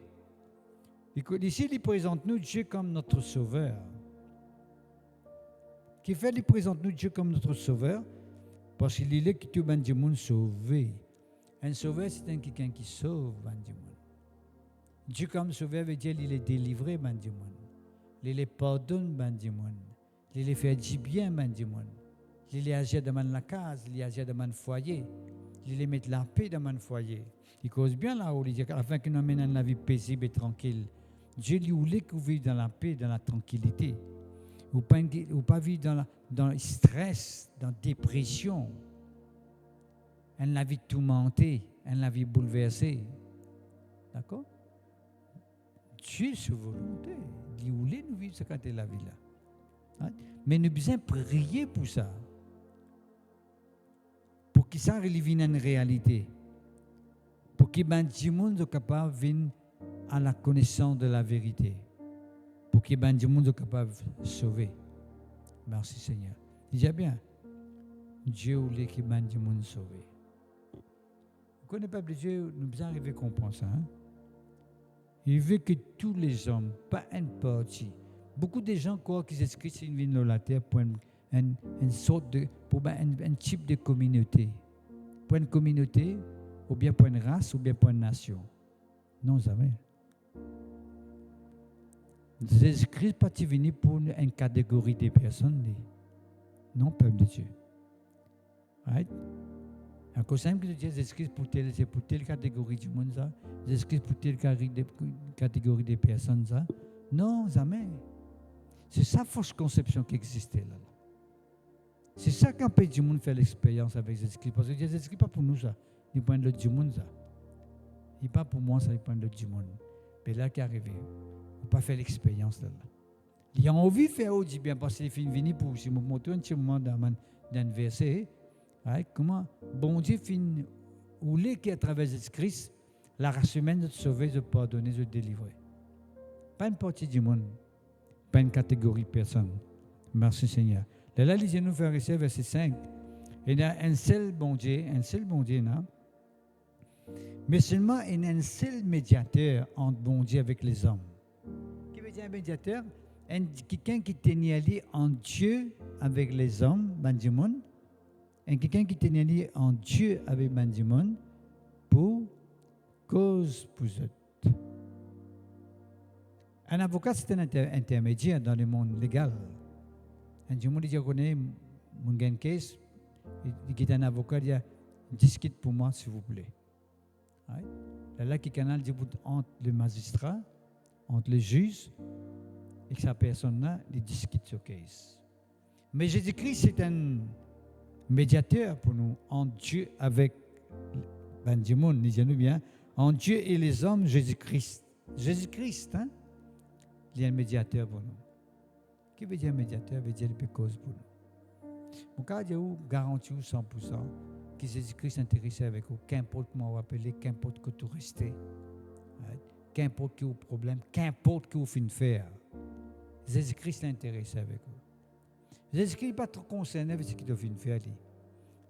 Ici, il présente nous Dieu comme notre Sauveur. Qui fait, il présente nous Dieu comme notre Sauveur, parce qu'il est que tout le monde sauvé. Un sauveur, c'est quelqu'un qui sauve le monde. Dieu comme Sauveur veut dire qu'il est délivré le monde. Il les pardonne le monde. Il les fait du bien le monde. Il les agit dans la case, il les agit dans le foyer. Il les met la paix dans le foyer. Il cause bien là-haut, il dit afin que nous menions la vie paisible et tranquille. Dieu lui voulait que vous viviez dans la paix, dans la tranquillité. Ou pas vivre dans le stress, dans la dépression. Elle la vie tourmentée, elle la vie bouleversée. D'accord? Dieu sur volonté. Il voulait nous vivre ce côté de la vie là. Hein? Mais nous avons besoin de prier pour ça. Pour que ça revienne une réalité. Pour que les gens soient capables de venir à la connaissance de la vérité. Pour que les gens soient capables de sauver. Merci Seigneur. Déjà bien, Dieu voulait que les gens soient sauvés. Vous connaissez pas Dieu, nous devons arriver à comprendre ça. Hein? Il veut que tous les hommes, pas une partie. Beaucoup de gens croient que Jésus-Christ est venu dans la terre pour une sorte de, pour un type de communauté. Pour une communauté, ou bien pour une race, ou bien pour une nation. Non, jamais. Jésus-Christ n'est pas venu pour une catégorie de personnes. Non, peuple de Dieu. Right? À cause de Jésus-Christ c'est pour telle catégorie du monde, ça. Jésus-Christ pour telle catégorie de personnes, ça. Non, jamais. C'est sa fausse conception qui existait là. C'est ça qu'un peu du monde fait l'expérience avec Jésus-Christ. Parce que Jésus-Christ n'est pas pour nous, ça. Il n'est pas de l'autre du monde, ça. Il n'est pas pour moi, ça, il n'est pas de l'autre du monde. Mais là qui est arrivé, on n'a pas fait l'expérience là. Il a envie de faire du bien parce qu'il est venu pour se montrer un petit moment dans un verset. Right? Comment bon Dieu finit ou les qui à travers Jésus-Christ la race humaine de te sauver, de pardonner, de délivrer. Pas une partie du monde, pas une catégorie de personnes. Merci Seigneur. Là, lisez-nous faire ici, verset 5. Il y a un seul bon Dieu, non? Mais seulement il y a un seul médiateur entre bon Dieu avec les hommes. Qui veut dire un médiateur? Quelqu'un qui est lié en Dieu avec les hommes, Bandimon. Et quelqu'un qui est lié en Dieu avec Bandimon pour cause pour eux. Un avocat, c'est un intermédiaire dans le monde légal. Un jour, je connais mon gain case, il est un avocat, il dit discute pour moi, s'il vous plaît. Là, qui canal entre le magistrat, entre le juge, et que sa personne-là, il discute sur le case. Mais Jésus-Christ, c'est un médiateur pour nous, entre Dieu avec Benjamin, disons-nous bien, entre Dieu et les hommes, Jésus-Christ. Jésus-Christ, hein? Il y a un médiateur pour nous. Qui veut dire médiateur? Veut dire cause pour nous. Mon cas, je vous garantis 100% que Jésus-Christ est intéressé avec vous. Qu'importe comment vous appelez, qu'importe que vous restez, qu'importe que vous problème, qu'importe que vous finissez faire. Jésus-Christ est intéressé avec vous. Jésus-Christ n'est pas trop concerné avec ce qu'il te fait faire.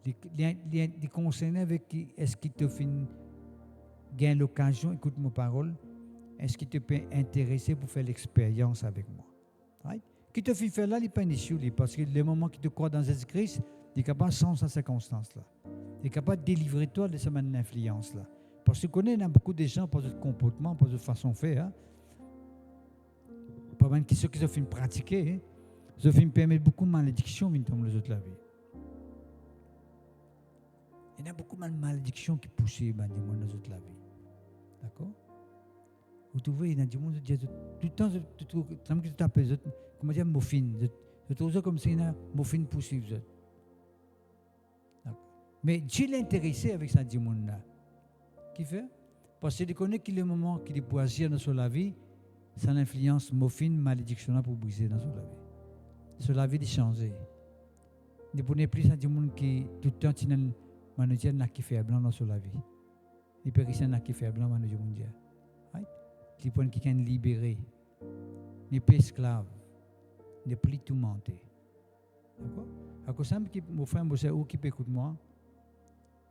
Il est concerné avec est-ce qu'il te fait gagner l'occasion, écoute mon parole, est-ce qu'il te peut intéresser pour faire l'expérience avec moi. Right? Qui te fait faire là, il n'est pas un issue, parce que le moment qu'il te croit dans Jésus-Christ, il est capable de changer sa circonstance-là. Il est capable de délivrer toi de cette influence-là. Parce que tu connais, il y a beaucoup de gens, par ce comportement, par cette façon de faire, hein? Pas mal ceux qui se font pratiquer, hein? Ça fait me permettre beaucoup de malédictions dans les autres la vie. Il y a beaucoup de malédictions qui poussent dans les autres la vie. D'accord? Vous trouvez, il y a des gens qui disent tout le temps, tu t'appelles, comment dire, moffine. Je trouve ça comme si il y a moffine poussive. Mais Dieu l'est intéressé avec ça, dit monde-là. Qui fait? Parce qu'il connaît qu'il est le moment qu'il peut agir dans la vie, ça influence moffine, malédiction pour briser dans la vie. Sur la vie de changer. Ne prenez plus à du monde qui tout le temps manoudia n'a qui fait blanc dans la vie. Les périssants n'a qui fait blanc manoudia mondial. Qui prennent qui can libérer. N'est pas esclave. N'est plus tout menté. D'accord? À cause de ça, mon frère, ou qui peut écouter moi,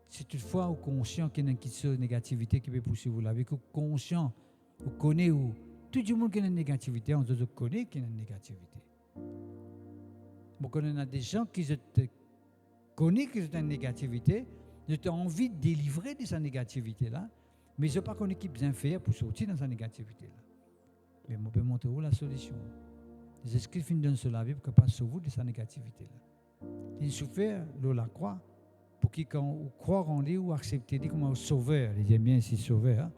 si toutefois vous conscient qu'il y a une négativité qui peut poursuivre vous la vie, que vous conscient, vous connaissez où tout le monde qui a une négativité, on se connaît qu'il y a une négativité. Bon, quand on a des gens qui connaissent qu'ils ont une négativité, ils ont envie de délivrer de sa négativité-là, mais ils n'ont pas connu qui bien faire pour sortir dans sa négativité-là. Mais on peut montrer où la solution. Les esprits finissent de se laver pour qu'ils puissent sauver de sa négativité-là. Ils souffrent, l'eau la croix, pour qu'ils croient en lui ou accepter lui comme un sauveur. Ils aiment bien ici sauveur. Hein?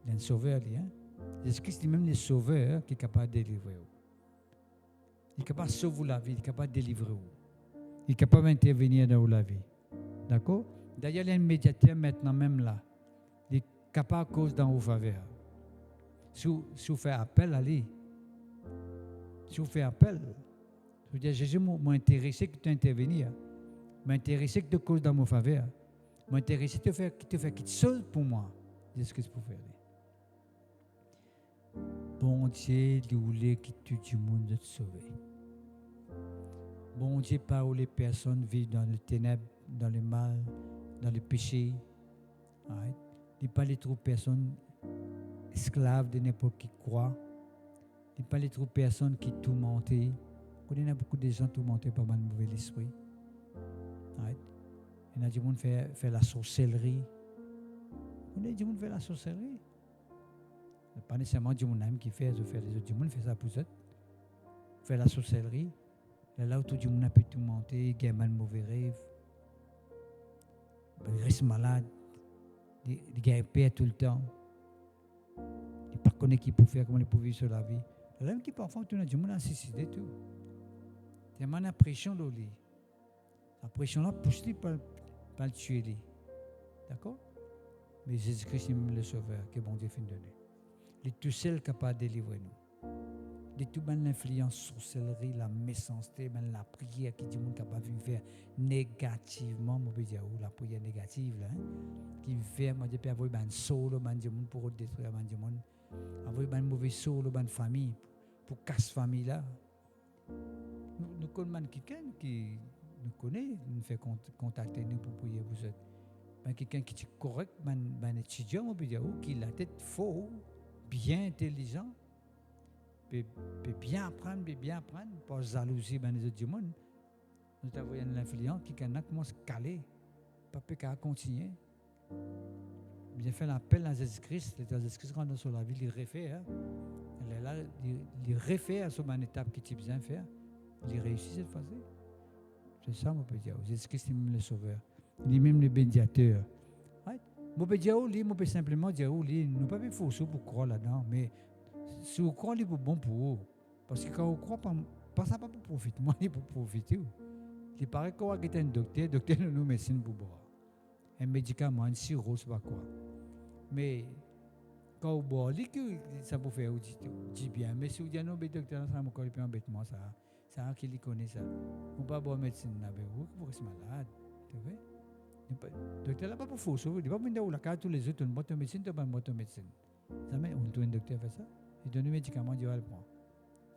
Il y a un sauveur, hein? Jésus-Christ, c'est même le sauveur qui est capable de délivrer. Il est capable de sauver la vie, il est capable de délivrer. Il est capable d'intervenir dans la vie. D'accord? D'ailleurs, il y a un médiateur maintenant même là. Il est capable de cause dans vos faveurs. Si vous faites appel à lui, si vous faites appel, je veux dire, Jésus m'a intéressé que tu intervenir. M'a intéressé que tu causes dans vos faveurs. M'a intéressé que tu fais quelque chose pour moi. C'est ce que je peux faire. Bon Dieu, il voulait que tout le monde te sauve. Bon Dieu, pas où les personnes vivent dans le ténèbre, dans le mal, dans le péché. Right? Il pas les trop personnes esclaves de n'importe qui croit. Il pas les trop personnes qui tourmentent. Il y a beaucoup de gens tourmentés par un mauvais esprit. Right? Il y a des gens qui font la sorcellerie. Il y a des gens qui font la sorcellerie. Pas nécessairement du monde qui fait, les autres du monde fait ça pour eux. Fait la sorcellerie. Là où tout le monde peut tout monter, il y a un mauvais rêve. Il reste malade. Il a peur tout le temps. Il ne connaît pas qui peut faire, comment il peut vivre sur la vie. Là qui parfois tout le monde a suicidé tout. Il y a une pression dans lui. La pression là pousse lui pas le tuer. D'accord? Mais Jésus-Christ est le sauveur que bon Dieu fait donner. Il est tout seul capable de délivrer nous. De toute l'influence, sorcellerie, la méchanceté, la prière qui dit monde capable de faire négativement, on peut dire la prière négative là, qui fait moi depuis avoir un solo, monde pour détruire monde, avoir un mauvais solo, une famille pour casser famille là. Nous connaissons quelqu'un qui nous connaît, nous fait contacter nous pour prier vous êtes. Quelqu'un qui est correct, un étudiant, on peut dire qui la tête faux. Bien intelligent, peut bien apprendre, pas jalousie dans les autres du monde. Nous avons une influence qui commence à caler, pas peut qu'à continuer. bien fait l'appel à Jésus-Christ. Jésus-Christ rentre sur la vie, il refait. Hein. Il est là, il refait à son étape qu'il a besoin de faire. Il réussit cette fois-ci. C'est ça, mon Dieu. Jésus-Christ est même le sauveur. Il est même le bénédicteur. Right? Mon Dieu, on peut simplement dire, nous ne pouvons pas forcer pour croire là-dedans, mais si on croit, c'est bon pour vous. Parce que quand on croit, pas ça pas pour profiter, moi, c'est pour profiter. Il paraît qu'on est un docteur nous médecine pour boire. Un médicament, un sirop, c'est pas quoi. Mais quand on boit, ça peut faire du bien. Mais si on dit non, le docteur, ça m'a encore plus embêtement, ça. C'est un qui connaît ça. On ne peut pas boire médecine avec vous, pour être malade. Tu vois? Le docteur n'est pas pour faux. Il ne pas pour la carte tous les autres, une boîte de médecine, tu n'as pas une boîte de médecine. Jamais, on doit un docteur faire ça. Il donne un médicament, il va le prendre.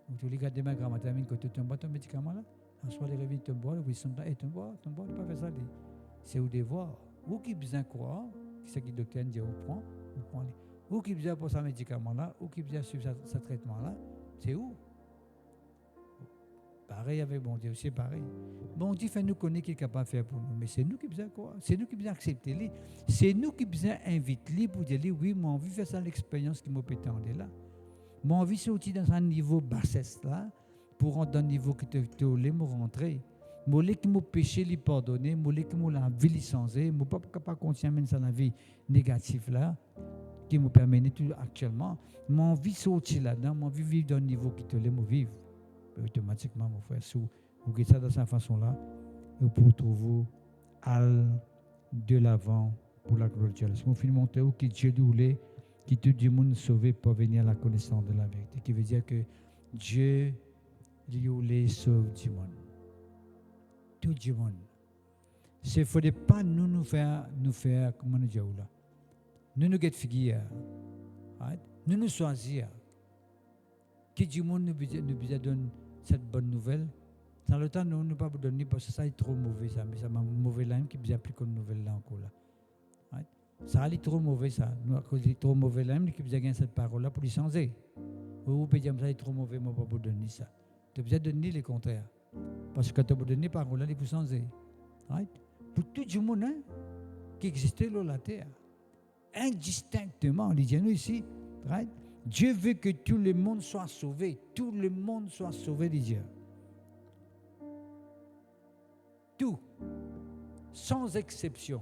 Donc, tu regardes des magrammatamines, quand tu as un boîte de médicament là, en soit les réveils, tu bois, ils sont là, et tu bois, tu ne peux pas faire ça. C'est au devoir. Ou qui besoin de croire, c'est ce que le docteur dit, on prend. Ou qui besoin pour ce médicament là, ou qui besoin de suivre ce traitement là, c'est où? Pareil avec bon Dieu, c'est pareil. Bon Dieu fait nous connaître qu'il est capable de faire pour nous, mais c'est nous qui besoin quoi? C'est nous qui besoin accepter lui. C'est nous qui besoin inviter lui pour dire oui, moi envie de faire ça l'expérience qui m'a pétendé là. Moi envie de sortir dans un niveau bassesse là pour rentrer dans un niveau qui te voulait me rentrer. Moi qui m'a péché lui pardonner, moi qui m'a la vie licenciée, moi pas capable continuer même dans la vie négative là qui me permet tout actuellement. Moi envie de sortir là-dedans, moi envie de vivre dans un niveau qui te voulait me vivre. Automatiquement, mon frère, si vous regardez ça de cette façon-là, vous pouvez trouver de l'avant pour la gloire de Dieu. Si vous finissez monter où que Dieu voulait, qui tout le monde sauvé pour venir à la connaissance de la vérité, qui veut dire que Dieu lui voulait sauver du monde. Tout le monde. Il ne faudrait pas nous faire, comment nous dire là. Nous get figure. Nous choisir. Qui du monde nous donne cette bonne nouvelle. Dans le temps, nous ne pouvons pas donner parce que ça est trop mauvais, ça. Mais ça m'a mauvais là, qui besoin plus qu'une nouvelle là encore là. Right? Ça est trop mauvais, ça. Nous, à cause de trop mauvais là, qui besoin de cette parole-là pour les changer. Vous pouvez dire ça est trop mauvais, moi, pas vous donner ça. Tu as besoin de donner le contraire. Parce que quand tu as donné la parole-là, il faut changer. Right? Pour tout le monde hein, qui existait sur la terre, indistinctement, les gens ici, right? Dieu veut que tout le monde soit sauvé. Tout le monde soit sauvé, dit Dieu. Tout. Sans exception.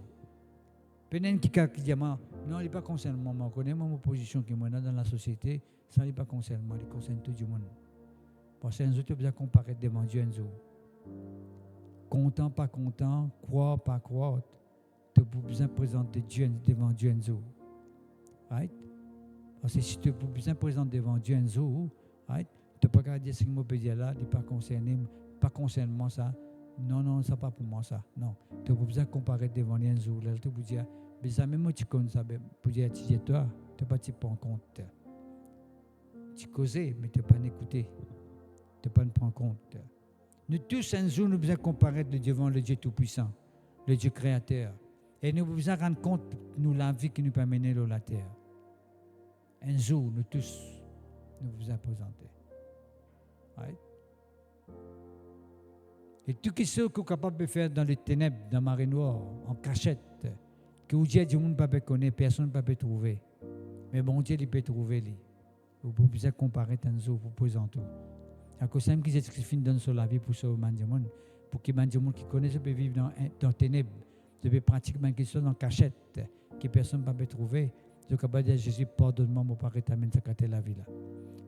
Peut-être qui dit, non, il n'est pas concerné moi. Je connais ma position qui est dans la société. Ça n'est pas concerné moi. Il concerne tout le monde. Parce que nous avons besoin de comparer devant Dieu. Content, pas content, croire, pas croire. Tu as besoin de présenter Dieu devant Dieu. Right? Parce que si tu as besoin de présenter devant Dieu un jour, right? Tu ne peux pas dire ce que je peux dire là, il n'est pas concerné, pas concernant ça. Non, ça n'est pas pour moi ça. Non. Tu as besoin de comparer devant un jour. Là, tu peux dire, mais ça même tu connais ça, pour dire, toi, tu n'as pas pris en compte. Tu causais, mais tu n'as pas écouté. Tu n'as pas pris en compte. Nous tous, un jour, nous devons comparer devant le Dieu Tout-Puissant, le Dieu Créateur. Et nous devons rendre compte de la vie qui nous peut mener sur la terre. Un jour, nous tous, nous vous présenter. Right? Et tout ce que vous êtes capable de faire dans les ténèbres, dans la marée noire, en cachette, que vous dites, tout le monde ne peut pas connaître, personne ne peut trouver. Mais bon Dieu, il peut trouver. Vous pouvez comparer un jour, vous présenter. À cause de ce qui finit dans la vie pour sauver le monde, pour que les gens qui connaissent peuvent vivre dans les ténèbres, peuvent pratiquement qu'ils sont en cachette, que personne ne peut trouver. Je suis capable de dire, Jésus, pardonne-moi, je ne peux pas rétablir la vie là.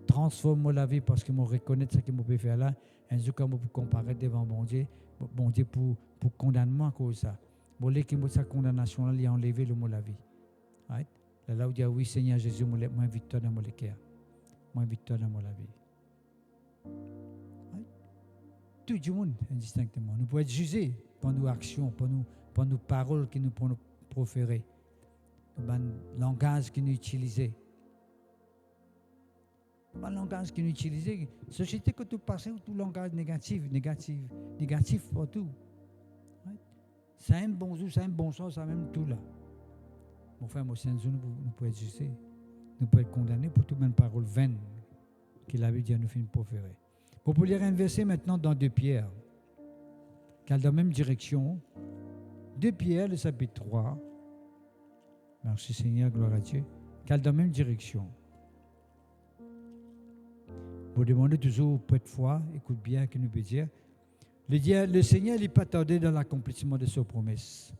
Transforme-moi la vie parce que je reconnais ce que je peux faire là. Un jour, quand je peux comparer devant mon Dieu pour condamnement à cause de ça. Je veux que cette condamnation-là, il a enlevé le mot la vie. Right? Là où il dit, oui, Seigneur Jésus, moi, invite-toi dans mon cœur. Moi, invite-toi dans la vie. Right? Tout le monde, indistinctement. Nous pouvons être jugés par nos actions, par nos paroles que nous pouvons proférer. Le langage que nous utilisons. Le langage que nous utilisons. La société que tu passes, tout langage négatif pour tout. Right? C'est un bon jour, c'est un bon sens, c'est même tout là. Mon frère, moi, c'est un jour, nous pouvons être jugés. Nous pouvons être condamnés pour toute même parole vaine qu'il avait dit à nous faire proférer. Vous pouvez lire un verset maintenant dans 2 Pierre, qui est dans la même direction. 2 Pierre, le chapitre 3. Merci Seigneur, gloire à Dieu. Qu'elle dans la même direction. Vous demandez toujours peu de foi, écoute bien, qu'il nous peut dire. Le Seigneur n'est pas tardé dans l'accomplissement de ses promesses.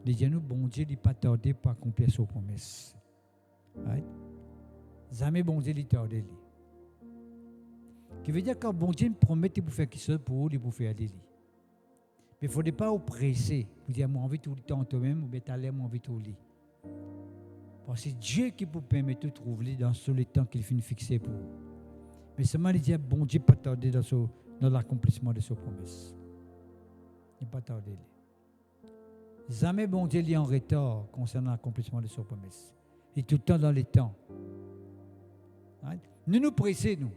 Le Dieu, bon Dieu, n'est pas tardé pour accomplir ses promesses. Right? Jamais bon Dieu n'est tardé. Qui veut dire que quand bon Dieu promet de faire quelque chose pour vous, il vous faire aller. Mais il ne faudrait pas vous presser. Vous dire, moi, envie tout le temps toi-même, ou bien t'as l'air, moi, envie tout le temps. Parce que c'est Dieu qui vous permet de trouver dans ce temps qu'il finit fixé pour vous. Mais seulement, il dit, bon Dieu, pas tarder dans l'accomplissement de ses promesses. Il n'est pas tardé. Jamais bon Dieu est en retard concernant l'accomplissement de ses promesses. Il est tout le temps dans les temps. Right? Nous pressons, nous.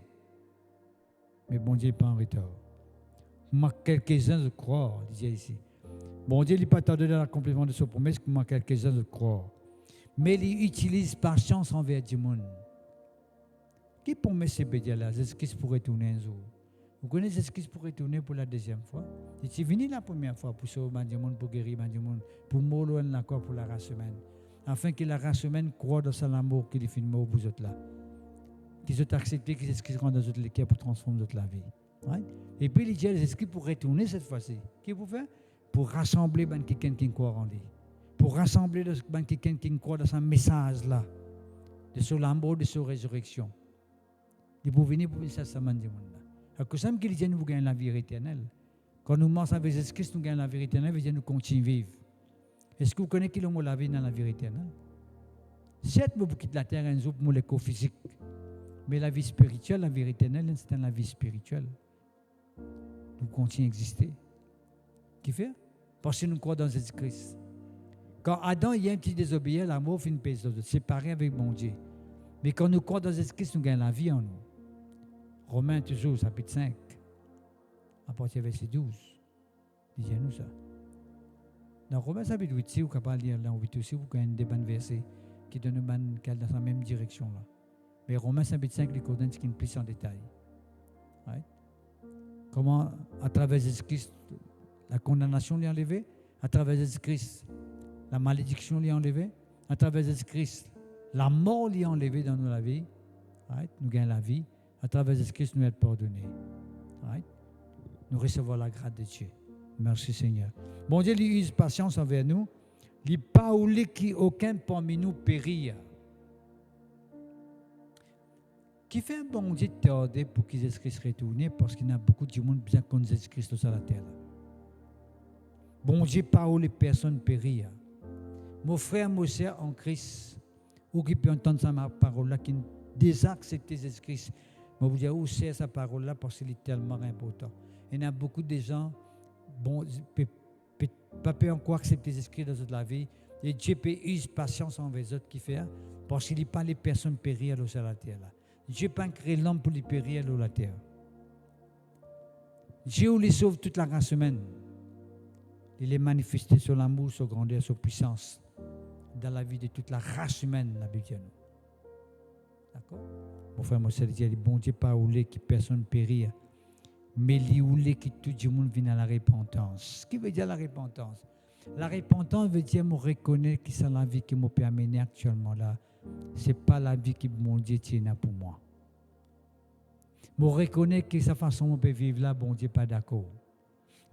Mais bon Dieu n'est pas en retard. Quelques-uns de croire, disait ici. Bon Dieu n'est pas tardé dans l'accomplissement de ses promesses, comme quelques-uns de croire. Mais il utilise patience envers du monde. Qui promet ces bédias-là? Jésus-Christ pourrait tourner un jour. Vous connaissez Jésus-Christ pourrait tourner pour la deuxième fois? Il est venu la première fois pour sauver du monde, pour guérir du monde, pour mourir encore pour la race humaine. Afin que la race humaine croit dans son amour qu'il est fait mort pour vous autres là. Qu'ils ont accepté que Jésus-Christ rentre dans votre cœur pour transformer votre la vie. Right? Et puis il dit Jésus-Christ pourrait tourner cette fois-ci. Qu'est-ce pour faire? Pour rassembler quelqu'un qui croit en lui. Pour rassembler quelqu'un qui croit dans ce message-là, de son amour, de sa résurrection. Il peut venir pour ça, ça m'a dit. Alors que ça me dit, nous gagnons la vie éternelle. Quand nous marchons avec Jésus-Christ, nous gagnons la vie éternelle, veut dire nous continuons à vivre. Est-ce que vous connaissez qui l'ont la vie dans la vie éternelle? Certes, vous quittez la terre un jour pour l'éco physique. Mais la vie spirituelle, la vie éternelle, c'est la vie spirituelle. Nous continuons à exister. Qui fait? Parce que nous croyons dans Jésus-Christ. Quand Adam y a un petit désobéissant, l'amour fait une paix, séparé avec mon Dieu. Mais quand nous croyons dans Jésus-Christ, nous gagnons la vie en nous. Romains toujours, chapitre 5, à partir du verset 12. Disons-nous ça. Dans Romains chapitre 8, si vous êtes capable de lire là, aussi, vous avez des bons versets qui donnent dans la même direction là. Mais Romains chapitre 5, les coordonnées qui sont plus en détail. Right? Comment, à travers Jésus-Christ, la condamnation est enlevée, à travers Jésus-Christ, la malédiction est enlevée, à travers Jésus-Christ, la mort est enlevée dans notre vie. Right? Nous gagnons la vie. À travers Jésus-Christ, nous sommes pardonnés. Right? Nous recevons la grâce de Dieu. Merci Seigneur. Bon Dieu, il use patience envers nous. Il n'est pas voulu qu'aucun parmi nous périsse. Qui fait un bon Dieu tarder pour que Jésus-Christ retourne parce qu'il y a beaucoup de monde bien qu'on Jésus-Christ sur la terre. Bon Dieu, pas où les personnes périssent. Mon frère, mon soeur en Christ, ou qui peut entendre sa parole-là, qui désaccepte Jésus-Christ, je vous dire où c'est sa parole-là parce qu'il est tellement important. Il y a beaucoup de gens, bon, pas peut encore accepter Jésus-Christ dans toute la vie, et Dieu peut user patience envers les autres qui fait, parce qu'il n'est pas les personnes périr sur la terre. Là. Dieu n'a pas créé l'homme pour les périr sur la terre. Dieu les sauve toute la race humaine. Il est manifesté sur l'amour, sur grandeur, sur puissance dans la vie de toute la race humaine, la Bible dit nous. D'accord? Mon frère, mon frère, il dit, bon Dieu, pas où qui personne périr, mais il voulait que tout le monde vienne à la repentance. Ce qui veut dire la repentance? La repentance veut dire me reconnaître que c'est la vie qui m'a amené actuellement là. Ce n'est pas la vie que mon Dieu tient pour moi. Me reconnaître que sa façon on peut vivre là, bon Dieu, pas d'accord.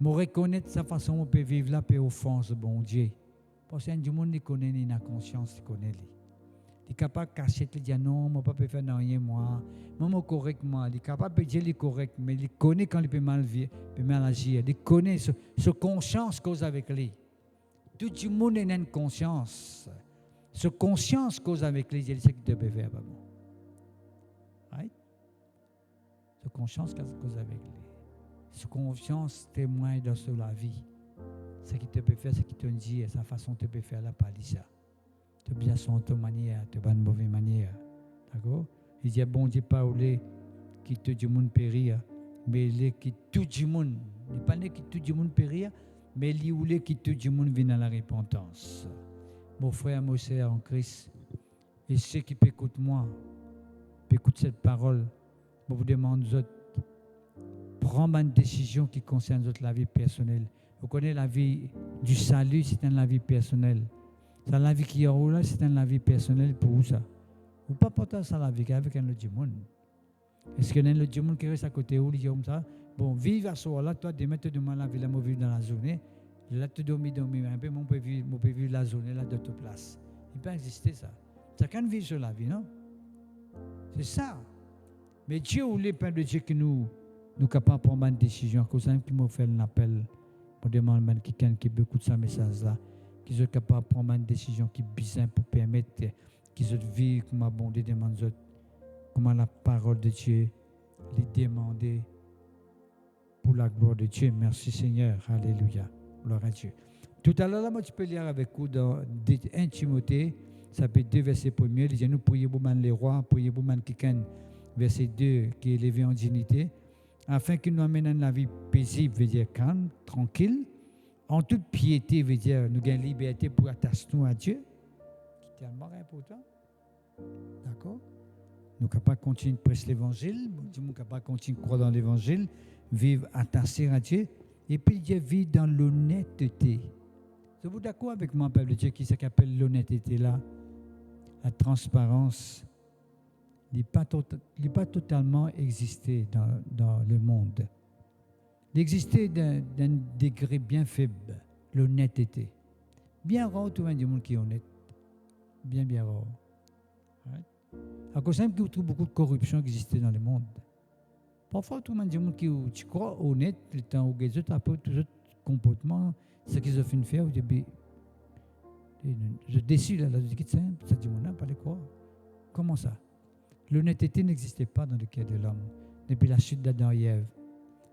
Me reconnaître sa façon on peut vivre là, peut offense, bon Dieu. Parce que tout le monde ne connaît ni la conscience, il connaît lui. Il est capable de cacher, il dit non, je ne peux pas faire rien, moi. Moi, je suis correct, moi. Il est capable de dire qu'il est correct, mais il connaît quand il peut mal agir. Il connaît ce conscience cause avec lui. Tout le monde a une conscience. Ce conscience cause avec lui, il sait qu'il peut faire. Right? Ce conscience cause avec lui. Ce conscience témoigne dans la vie. Ce qu'il peut faire, ce qu'il te dit, et sa façon de faire la palissa. Tu as bien son ton manière, tu n'as pas de mauvaise manière. D'accord? Il dit, bon Dieu, pas oublier qui tout le monde périr, mais il qui tout le monde, il n'est pas né qui tout le monde périr, mais il voulait que tout le monde vienne à la repentance. Mon frère, mon sœur en Christ, et ceux qui écoutent moi, écoutent cette parole, je vous demande, prendre une décision qui concerne la vie personnelle. Vous connaissez la vie du salut, c'est dans la vie personnelle. Ça, la vie qui est en haut là, c'est une vie personnelle pour vous, ça. Ou pas porter ça la vie avec un autre monde. Est-ce que l'autre monde qui reste à côté où, il dit comme ça, bon, vive à ce moment-là, toi, demain, tu demandes la vie, là, moi, vivre dans la journée. Là, tu dormis un peu, moi, on peut vivre la journée là de toute place. Il peut exister ça. Chacun vit sur la vie, non? C'est ça. Mais Dieu ou les pains de Dieu qui nous capables de prendre une décision, à cause qui m'a fait un appel, pour demander à quelqu'un qui écoute ce message-là, qui sont capables de prendre une décision qui est bien pour permettre qu'ils vivent comme abondé demande autres, comment la parole de Dieu les demander pour la gloire de Dieu. Merci Seigneur. Alléluia. Gloire à Dieu. Tout à l'heure, là, moi, tu peux lire avec vous dans 1 Timothée, chapitre 2, verset 1er. Il dit, nous prions pour les rois, prions pour quelqu'un, verset 2, qui est élevé en dignité, afin qu'il nous amène à la vie paisible, veut dire calme, tranquille, en toute piété, veut dire nous gagnons liberté pour attacher nous à Dieu, qui est tellement important. D'accord? Nous sommes capables de continuer de prêcher l'évangile, nous sommes capables de continuer de croire dans l'évangile, vivre attachés à Dieu, et puis Dieu vit dans l'honnêteté. Vous êtes d'accord avec moi, peuple de Dieu, qui s'appelle l'honnêteté là? La transparence n'est pas totalement existé dans le monde. Il existait d'un degré bien faible, l'honnêteté. Bien rare, tout le monde dit monde qui est honnête. Bien rare. À cause même qu'il y a beaucoup de corruption qui existait dans le monde. Parfois, tout le monde dit monde qui tu crois honnête, le temps où les autres apportent tous autres comportements, ce qu'ils ont fait faire, je décide là, je dis ça dit mon âme, pas les croire. Comment ça? L'honnêteté n'existait pas dans le cœur de l'homme depuis la chute d'Adam et Ève.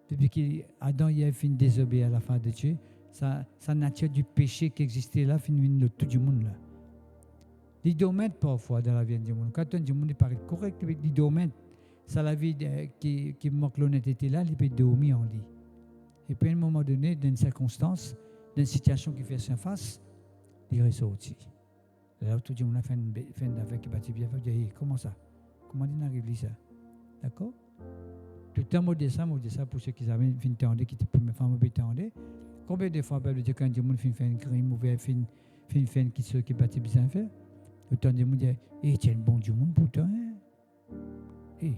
Depuis qu'Adam et Ève finissent désobéir à la fin de Dieu, sa nature du péché qui existait là finit de tout le monde là. L'idolâtrie parfois dans la vie du monde. Quand un du monde paraît correct avec l'idolâtrie, c'est la vie qui manque l'honnêteté là, il peut dormir en lit. Et puis à un moment donné, dans une circonstance, dans une situation qui fait surface, il ressortit. Là, tout le monde a fait une affaire qui bâtit bien. Il dit, comment ça? Comment il arrive là ça? D'accord? Tout le temps, moi, je dis ça pour ceux qui avaient fait une tendée, qui étaient première fois, moi, tendée. Combien de fois, ben, quand le monde fait un crime, ou fait une qui bâtit bien faire? Le temps de me dire, tu es un bon du monde pourtant. Tu ne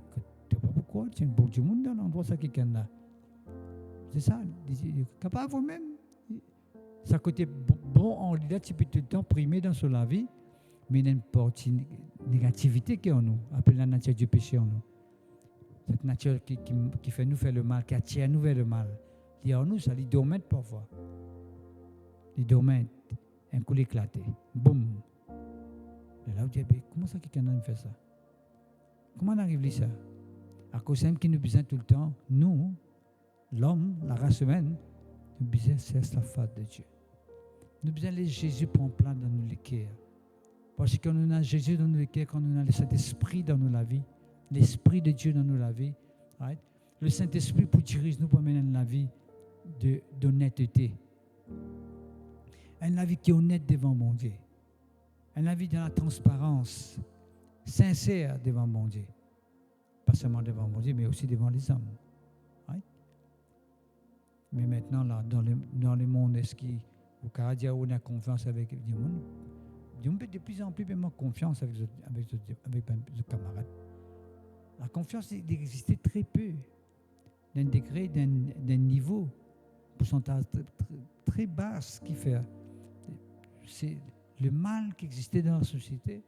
sais pas pourquoi, tu es un bon du monde dans l'endroit ça qui est là. C'est ça, capable vous-même. Ça côté bon en là, tu peux tout le temps primer dans la vie, mais il y a une partie négativité qui est en nous, appelée la nature du péché en nous. Cette nature qui fait nous faire le mal, qui attire nous vers le mal. Il y a en nous, ça, les domaines parfois. Les domaines, un coup éclaté. Boum. Et là, vous dites, comment ça quelqu'un a fait ça? Comment on arrive à ça? À cause même qui nous besoin tout le temps, nous, l'homme, la race humaine, nous besoin c'est la faute de Dieu. Nous besoin laisser Jésus prendre place dans nos cœurs. Parce que quand on a Jésus dans nos cœurs, quand on a le Saint-Esprit dans nos vies, l'Esprit de Dieu dans nos vies, right? Le Saint-Esprit pour diriger nous, pour mener la vie d'honnêteté. Une vie qui est honnête devant mon Dieu. Une vie dans la transparence, sincère devant mon Dieu. Pas seulement devant mon Dieu, mais aussi devant les hommes. Right? Mais maintenant, là, dans le monde, est-ce qu'au Canada, on a confiance avec les gens? On peut de plus en plus avoir confiance avec les camarades. La confiance existait très peu, d'un degré, d'un niveau, pourcentage très bas qui fait. C'est le mal qui existait dans la société.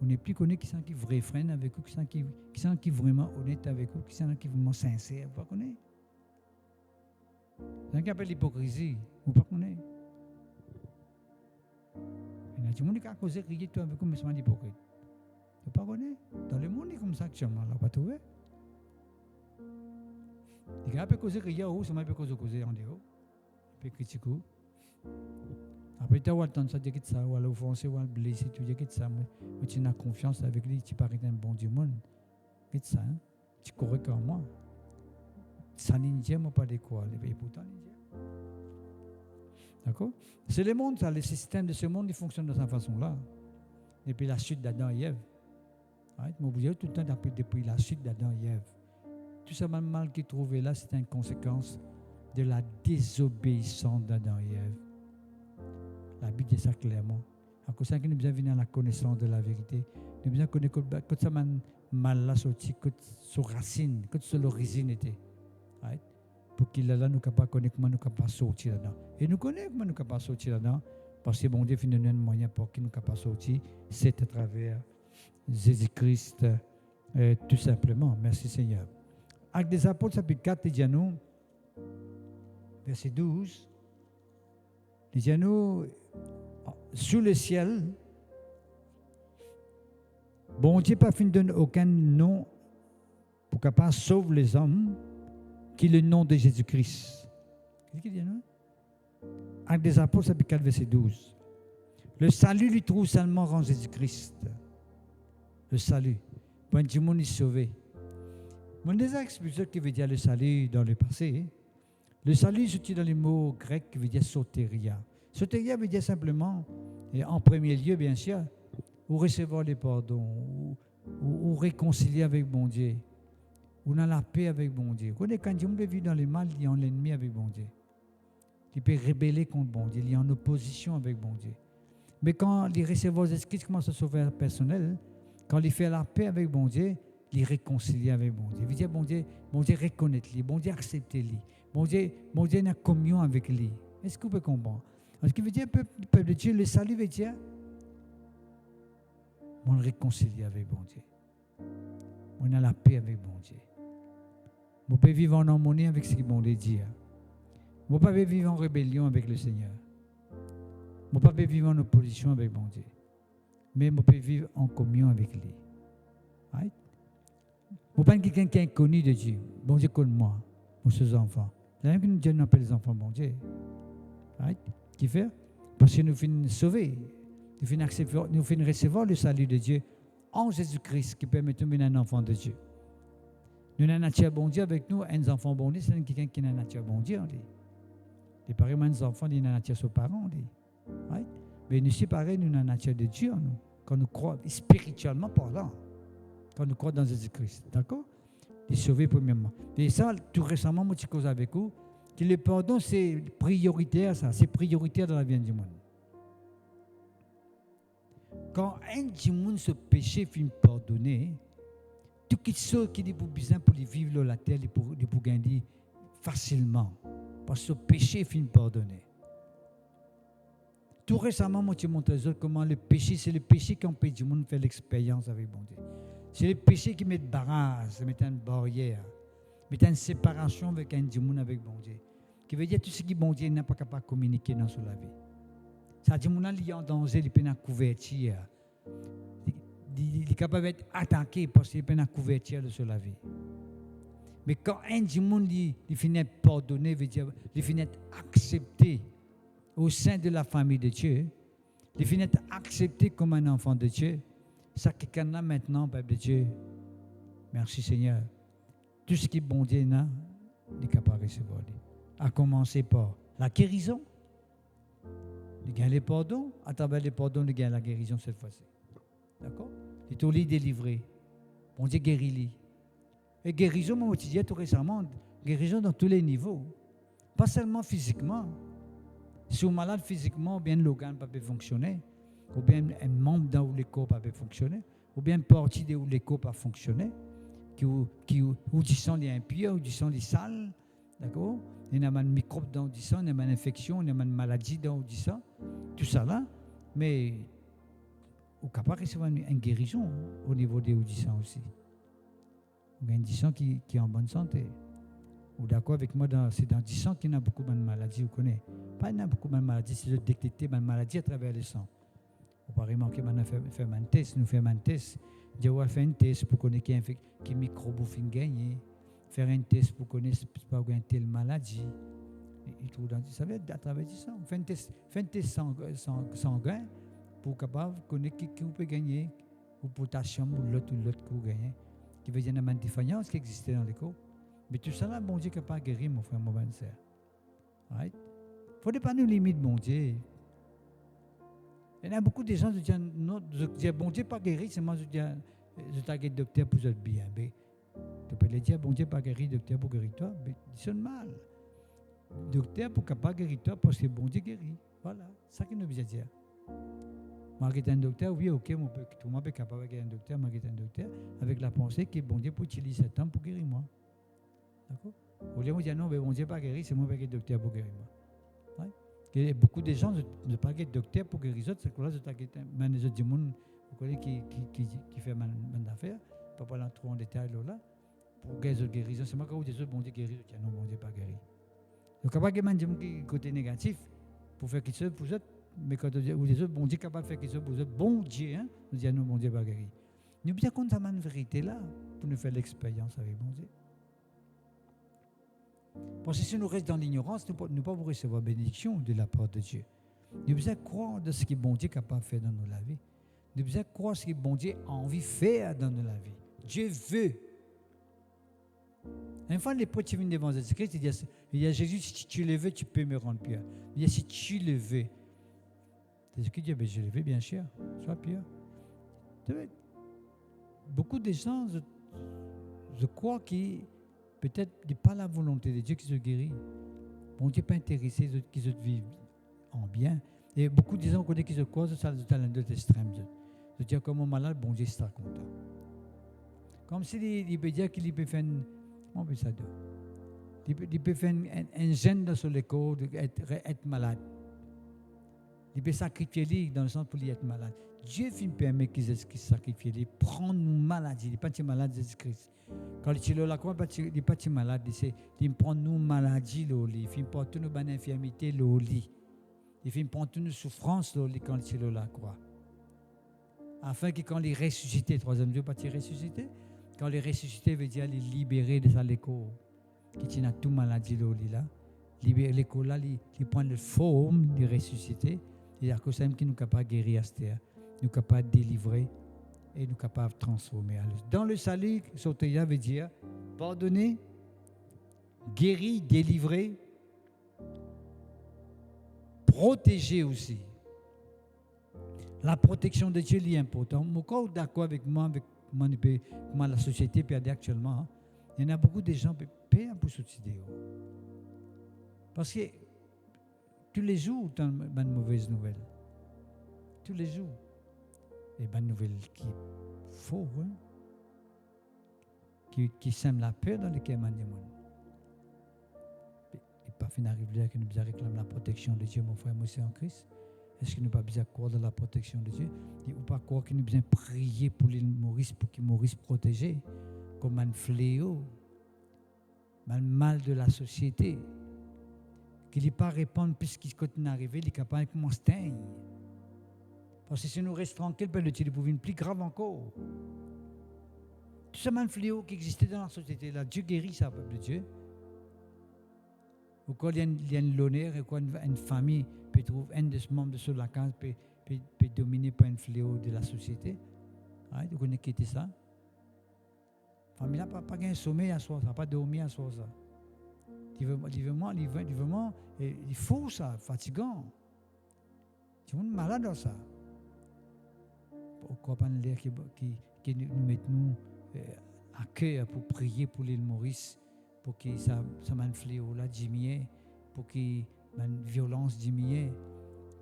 On n'est plus connu qui sont qui vrai frère avec vous, qui sont qui vraiment honnête avec vous, qui sont qui vraiment sincère. Vous ne connaissez pas. C'est ce qu'on appelle l'hypocrisie. Vous ne connaissez pas. Il y a des gens qui ont causé crier tout avec vous, mais c'est hypocrite. Vous ne connaissez pas. Dans le monde, c'est comme ça que tu as pas trouvé. Les gens peuvent causer crier haut, c'est peut causer en dehors. Ils peuvent critiquer. Après, tu as le temps de dire que ça, ou à l'offenser, ou à le blesser, tu dis que ça, mais tu as confiance avec lui, tu parais un bon du monde. Que ça, hein? Tu cours comme moi. Ça n'indique pas de quoi, et pourtant, d'accord? C'est le monde, ça, le système de ce monde, il fonctionne de cette façon-là. Depuis la chute d'Adam et Ève. Moi, vous dites tout le temps, depuis la chute d'Adam et Ève. Tout ce mal qu'il trouvait là, c'est une conséquence de la désobéissance d'Adam et Ève. La Bible dit ça clairement. À cause de ça, nous devons venir à la connaissance de la vérité. Nous devons connaître que ça mal là sorti, que sur racine, que sur l'origine était. Right? Pour qu'il là nous capable connaître comment nous capable sortir là-dedans. Et nous connaissons comment nous capable sortir là-dedans parce que bon Dieu fait un moyen pour qu'il nous capable sortir, c'est à travers Jésus-Christ tout simplement. Merci Seigneur. Actes des Apôtres chapitre 4 il dit à nous verset 12 il dit à nous sous le ciel bon Dieu pas fin donne aucun nom pour capable sauver les hommes qui est le nom de Jésus-Christ. Qu'est-ce qu'il dit à nous? Actes des Apôtres chapitre 4 verset 12. Le salut lui trouve seulement en Jésus-Christ. Le salut. Quand tout le monde est sauvé. Mon déjà expliqué ce qui veut dire le salut dans le passé. Le salut, c'est dans les mots grecs qui veut dire sotéria. Sotéria veut dire simplement, et en premier lieu, bien sûr, ou recevoir les pardons, ou réconcilier avec bon Dieu, ou dans la paix avec bon Dieu. Quand Dieu vit dans le mal, il y a un ennemi avec bon Dieu. Il peut rebeller contre bon Dieu, il est en opposition avec bon Dieu. Mais quand il recevoir les esprits commence à sauver personnel, quand il fait la paix avec bon Dieu, il réconcilie avec bon Dieu. Il veut dire bon Dieu reconnaître lui, bon Dieu accepter lui, bon Dieu est en communion avec lui. Est-ce que vous pouvez comprendre? Ce qui veut dire peuple de Dieu, le salut veut dire on réconcilie avec bon Dieu. On a la paix avec bon Dieu. On peut vivre en harmonie avec ce que bon Dieu dit. On ne peut pas vivre en rébellion avec le Seigneur. On ne peut pas vivre en opposition avec bon Dieu. Mais on peut vivre en communion avec lui. Right? On ne peut pas quelqu'un qui est inconnu de Dieu. Bon Dieu connaît moi, pour ses enfants. Là, Dieu nous appelle les enfants bon Dieu. Right? Qui fait? Parce que nous finissons sauver. Nous finissons recevoir le salut de Dieu en Jésus-Christ qui permet de devenir un enfant de Dieu. Nous avons un nature bon Dieu avec nous, un enfant bon Dieu, c'est quelqu'un qui a un nature bon Dieu. Les parents, les enfants, ils ont un nature sur les parents. Right? Mais nous, c'est pareil, nous avons un nature de Dieu. Nous, quand nous croyons spirituellement parlant, quand nous croyons dans Jésus-Christ. D'accord? Il est sauvé premièrement. Et ça, tout récemment, moi, je cause avec vous, que le pardon, c'est prioritaire, ça. C'est prioritaire dans la vie du monde. Quand un du monde se péché finit pardonner, tout ce qui est pour besoin pour vivre sur la terre, pour gagner facilement. Parce que ce péché finit pardonner. Tout récemment, moi, je montre aux autres comment le péché, c'est le péché qui empêche du monde de faire l'expérience avec bon Dieu. C'est le péché qui met de barrage, met une barrière, met une séparation avec un du monde avec bon Dieu. Qui veut dire tout ce qui bon Dieu n'est pas capable de communiquer dans la vie. Ça dit mon il est en danger, il peut en couverture. Il est capable d'être attaqué parce qu'il peut en couverture sur la vie. Mais quand un du monde il finit pardonner, veut dire il finit accepté au sein de la famille de Dieu, il finit accepté comme un enfant de Dieu. Ça quelqu'un a maintenant, peuple de Dieu. Merci Seigneur. Tout ce qui est bon Dieu il est capable de recevoir. À commencer par la guérison. Il gagne les pardons. À travers les pardons, il gagne la guérison cette fois-ci. D'accord? Il est au lit délivré. Bon Dieu guérit-lui. Et guérison, moi, je disais tout récemment, guérison dans tous les niveaux. Pas seulement physiquement. Si vous êtes malade physiquement, ou bien l'organe ne peut pas fonctionner, ou bien un membre dans le corps ne peut pas fonctionner, ou bien une partie de le corps ne peut pas fonctionner, ou du sang est impur, ou du sang est sale, d'accord? Il y a un microbe dans le sang, il y a une infection, il y a une maladie dans le sang, tout ça là, mais vous êtes capable de recevoir une guérison au niveau des sang aussi. Vous avez un sang qui est en bonne santé. Vous êtes d'accord avec moi, c'est dans le sang qu'il y a beaucoup de maladies, vous connaissez. Pas il y a beaucoup de maladies, c'est de détecter une maladie à travers le sang. Vous pouvez remarquer, nous faisons un test, Dieu va faire un test pour connaître qui microbe vous gagner, faire un test pour connaître si vous avez une telle maladie. Ça veut dire à travers le sang. Fait un test sanguin pour capable connaître qui vous peut gagner, ou potassium, ou l'autre que vous gagnez, qui veut dire une défaillance qui existait dans le corps. Mais tout ça là, bon Dieu n'est pas guéri, mon frère, mon frère. Right? Il ne faut pas nous limiter, bon Dieu. Il y a beaucoup de gens qui disent, bon Dieu n'est pas guéri, c'est moi je t'ai docteur pour être bien. Mais tu peux le dire, bon Dieu n'est pas guéri, docteur pour guérir toi, mais ils sont mal. Docteur pour capable guérir toi parce que bon Dieu guérit. Voilà, c'est ça qu'il nous besoin de dire. Moi, qui est un docteur, oui, ok, tout le monde est capable d'être un docteur, moi, qui est un docteur, avec la pensée que bon Dieu peut utiliser ce temps pour guérir moi. D'accord? Au lieu de dire non, mais bon Dieu pas guérir, c'est moi qui est docteur pour guérir moi. Ouais? Il y a beaucoup de gens ne pas être docteur pour guérir les autres, c'est que là, les autres qui fait mal d'affaires, pas parler trop en détail là, pour guérir les guérisons. C'est moi qui dis bon Dieu guérir, non, bon Dieu pas guérir. Donc, capable de dire un côté négatif pour faire quelque chose pour eux, mais quand les autres, bon Dieu capable de faire quelque chose pour eux, bon Dieu, hein, nous disons non, bon Dieu pas guérir. Nous bien compte cette vérité là pour nous faire l'expérience avec bon Dieu. Parce que si nous restons dans l'ignorance, nous ne pouvons pas recevoir bénédiction de la part de Dieu. Nous devons croire de ce que bon Dieu est capable de faire dans nos vies. Nous devons croire ce que bon Dieu a envie de faire dans nos vies. Dieu veut. Une fois, les potes viennent devant Jésus-Christ, il dit à Jésus, si tu le veux, tu peux me rendre pur. Il dit, si tu le veux. Jésus-Christ dit, je le veux, bien sûr, sois pur. Beaucoup de gens, je crois que peut-être n'est pas la volonté de Dieu qui se guérit. Bon Dieu n'est pas intéressé qu'ils se vivent en bien. Et beaucoup de gens connaissent qui se causent, ça a un autre extrême. Je dis comme un malade, bon Dieu sera content. Comme s'il peut dire qu'il peut faire il peut faire un gène sur le corps d'être malade. Il peut sacrifier dans le sens pour lui être malade. Dieu permet qu'il sacrifie, il prend nos maladies. Il n'est pas malade Jésus-Christ. Quand il est là, il n'est pas malade. Il prend nos maladies, il prend toutes nos infirmités, il prend toutes nos souffrances quand il est là, quoi. Afin que quand il est ressuscité, troisième jour, pas ressuscité. Quand il est ressuscité, veut dire il libéré de sa léco, qui tient toute maladie là. Libérer l'éco là, il prend le forme, il est ressuscité. C'est-à-dire que c'est qui nous capable de guérir à cette terre, nous capable de délivrer et nous capable de transformer. Dans le salut, Soteya veut dire pardonner, guérir, délivrer, protéger aussi. La protection de Dieu est importante. Je suis d'accord avec moi, comment la société perd actuellement. Il y en a beaucoup de gens qui payent pour cette idée. Parce que tous les jours, tu as une mauvaise nouvelle. Tous les jours. Et une nouvelle qui est faux, qui sème la peur dans le cœur du monde. Et pas fin d'arriver là que nous besoin réclamer la protection de Dieu, mon frère, moi aussi en Christ. Est-ce que nous pas besoin de croire dans la protection de Dieu? Ou pas croire que nous besoin prier pour l'île Maurice, pour qu'il Maurice protégé, comme un fléau, un mal de la société, qu'il n'est pas répandre puisqu'il continue à arriver, il est capable de commencer à teindre. Parce que si nous restons tranquilles, il peut être plus grave encore. Tout ce même fléau qui existait dans la société, là, Dieu guérit ça, peuple de Dieu. Ou quand il y a l'honneur, et quand une famille peut trouver un des membres de la case peut dominer par un fléau de la société. Vous connaissez qui ça? La famille n'a pas gagné sommeil à soi, ça n'a pas dormi à soi. Ça. Il faut ça, fatigant. Tu es malade dans ça. Pourquoi pas l'air qui nous mette nous à cœur pour prier pour l'île Maurice, pour que ça mène fléau là diminuer, pour que la violence diminue,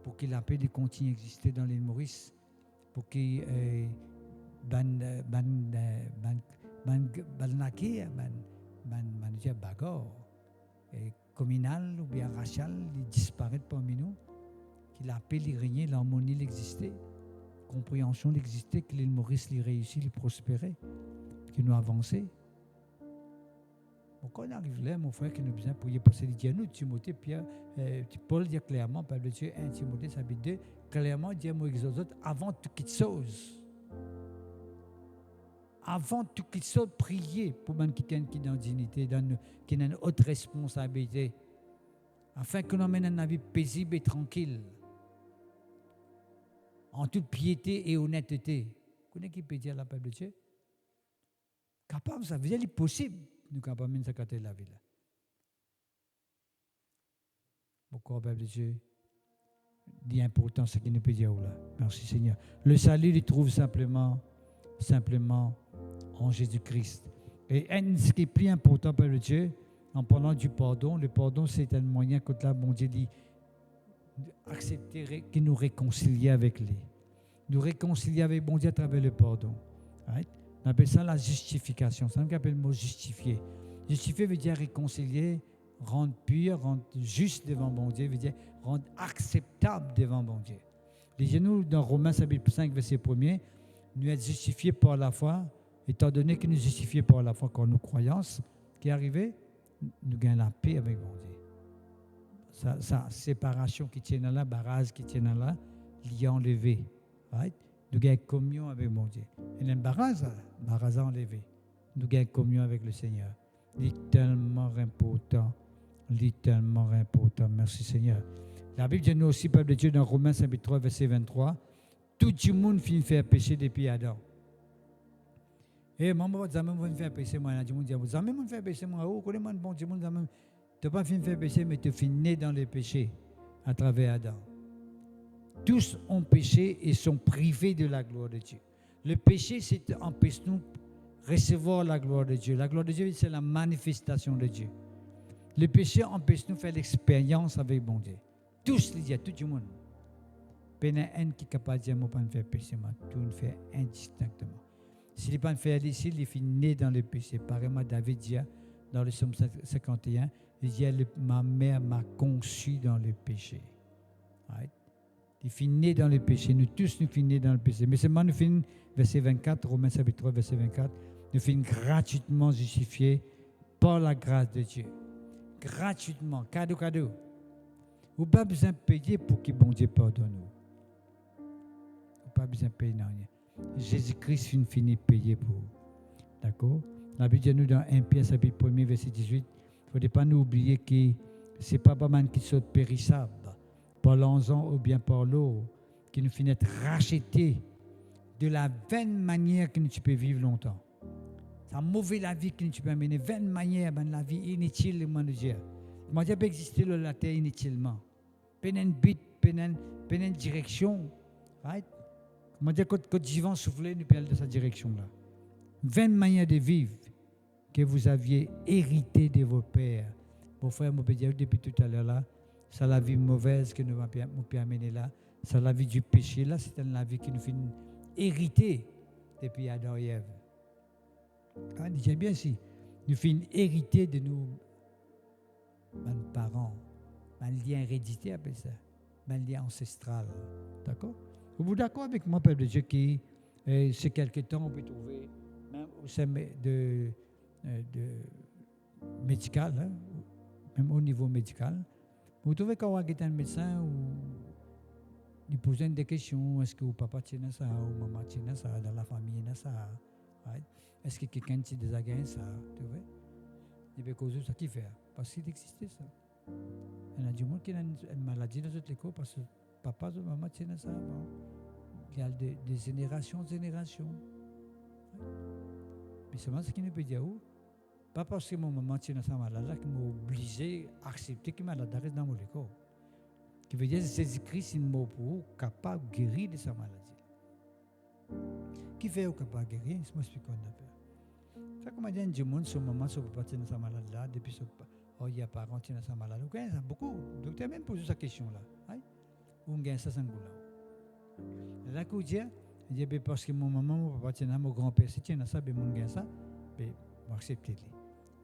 pour que la paix continue à exister dans l'île Maurice, pour que bagarre communal ou bien racial disparaît parmi nous, que la paix régner, l'harmonie existait, compréhension existait, que l'île Maurice réussit, prospérait, que nous avançait. Quand on arrive là, mon frère, qui nous besoin pour y passer les dieux, nous, Timothée, Pierre, Paul dit clairement, Père de Dieu, 1 Timothée, ça veut dire clairement, dire moi exauce avant toute chose. Avant toute chose, prier pour man qui est dans la dignité, qui a une haute responsabilité, afin que nous mène une vie paisible et tranquille, en toute piété et honnêteté. Vous connaissez qui peut dire la Père de Dieu? Capable, ça veut dire possible. Nous sommes capables de s'accater la vie. Pourquoi, Père de Dieu, dit important ce qu'il nous peut dire là. Merci Seigneur. Le salut, il trouve simplement en Jésus-Christ. Et ce qui est plus important, Père de Dieu, en parlant du pardon, le pardon, c'est un moyen que là, mon Dieu dit, accepter, qui nous réconcilie avec lui. Nous réconcilier avec bon Dieu à travers le pardon. Right? On appelle ça la justification. C'est ça qu'on appelle le mot justifier. Justifier veut dire réconcilier, rendre pur, rendre juste devant bon Dieu, veut dire rendre acceptable devant bon Dieu. Lisez-nous dans Romains chapitre 5, verset 1er, nous êtes justifiés par la foi, étant donné que nous sommes justifiés par la foi quand nous croyance, qui est arrivé, nous gagnons la paix avec bon Dieu. Sa séparation qui tient là, barrage qui tient là, l'y a enlevé. Right? Nous gagnons communion avec mon Dieu. Et le barrage enlevé. Nous gagnons communion avec le Seigneur. C'est tellement important. Tellement important. Merci Seigneur. La Bible dit nous aussi, peuple de Dieu, dans Romains chapitre 3, verset 23, tout le monde finit de faire péché depuis Adam. Et maman, vous avez fait péché, moi, vous avez fait péché, moi, vous connaissez bon Dieu, tu n'as pas fini de faire péché, mais tu finis né dans le péché à travers Adam. Tous ont péché et sont privés de la gloire de Dieu. Le péché, c'est empêche-nous de recevoir la gloire de Dieu. La gloire de Dieu, c'est la manifestation de Dieu. Le péché empêche-nous de faire l'expérience avec bon Dieu. Tous les dieux, tout le monde. Il y a un qui est capable de dire, moi, pas faire péché, moi, tout le fait indistinctement. S'il n'est pas fait ici, il est né dans le péché. Pareillement, David dit dans le psaume 51, il dit, ma mère m'a conçu dans le péché. Right? Il finit né dans le péché. Nous tous, nous finissons dans le péché. Mais seulement nous finissons, verset 24, Romains chapitre 3, verset 24, nous finissons gratuitement justifiés par la grâce de Dieu. Gratuitement, cadeau. Vous n'avez pas besoin de payer pour que bon Dieu pardonne nous. Vous n'avez pas besoin de payer, non. Jésus-Christ finit de payer pour vous. D'accord? La Bible dit nous dans 1 Pierre chapitre 1, verset 18, il ne faudrait pas nous oublier que ce n'est pas mal qui sont périssables, par l'encens ou bien par l'eau, qui nous finit de racheter de la vaine manière que nous peux vivre longtemps. C'est mauvaise la vie que nous peux mener, vaine manière, la vie inutile, de Dieu. Moi, Dieu peut exister sur la terre inutilement. Pas une but, pas une direction. Right? Moi, Dieu, quand le vent souffle, nous parlons de cette direction-là. Vaine manière de vivre que vous aviez hérité de vos pères. Vos frères, mon père, depuis tout à l'heure là, c'est la vie mauvaise que nous pouvons amener là. C'est la vie du péché là. C'est la vie qui nous fait hériter depuis Adam et Ève. Ah, dis bien si. Nous faisons hériter de nos parents. Un lien héréditaire, appelle ça. Un lien ancestral. D'accord? Vous êtes d'accord avec moi, peuple de Dieu, qui, c'est quelque temps, on peut trouver, même au sein de médical, hein, même au niveau médical, vous trouvez quand vous êtes un médecin ou il pose des questions, est-ce que vous papa tient ça, ou maman tient ça, dans la famille tient ça, right? Est-ce que quelqu'un tient des agains ça, tu vois? Et bien, cause de ça, qui fait? Parce qu'il existait ça. Il y a du monde qui a une maladie dans toute l'école parce que papa ou maman tient ça. Bon. Il y a des générations. Mais seulement ce qui ne peut dire où? Pas parce que mon maman tient ça malade qui m'a obligé à accepter que malade reste dans mon école. Qui veut dire que Jésus-Christ est mort pour vous, capable de guérir de sa maladie. Qui fait ou capable de guérir? C'est moi ce qu'on appelle. Ça comme dit du monde, son maman, son papa tient ça malade là, depuis son il y a pas parents tient ça malade. Vous connaissez ça beaucoup. Le docteur même pose cette question là. Ou on gagne ça sans goût là. Là qu'on dit, parce que mon maman, mon papa tient mon grand-père, si tient ça, ben mon gagne ça, ben on accepter.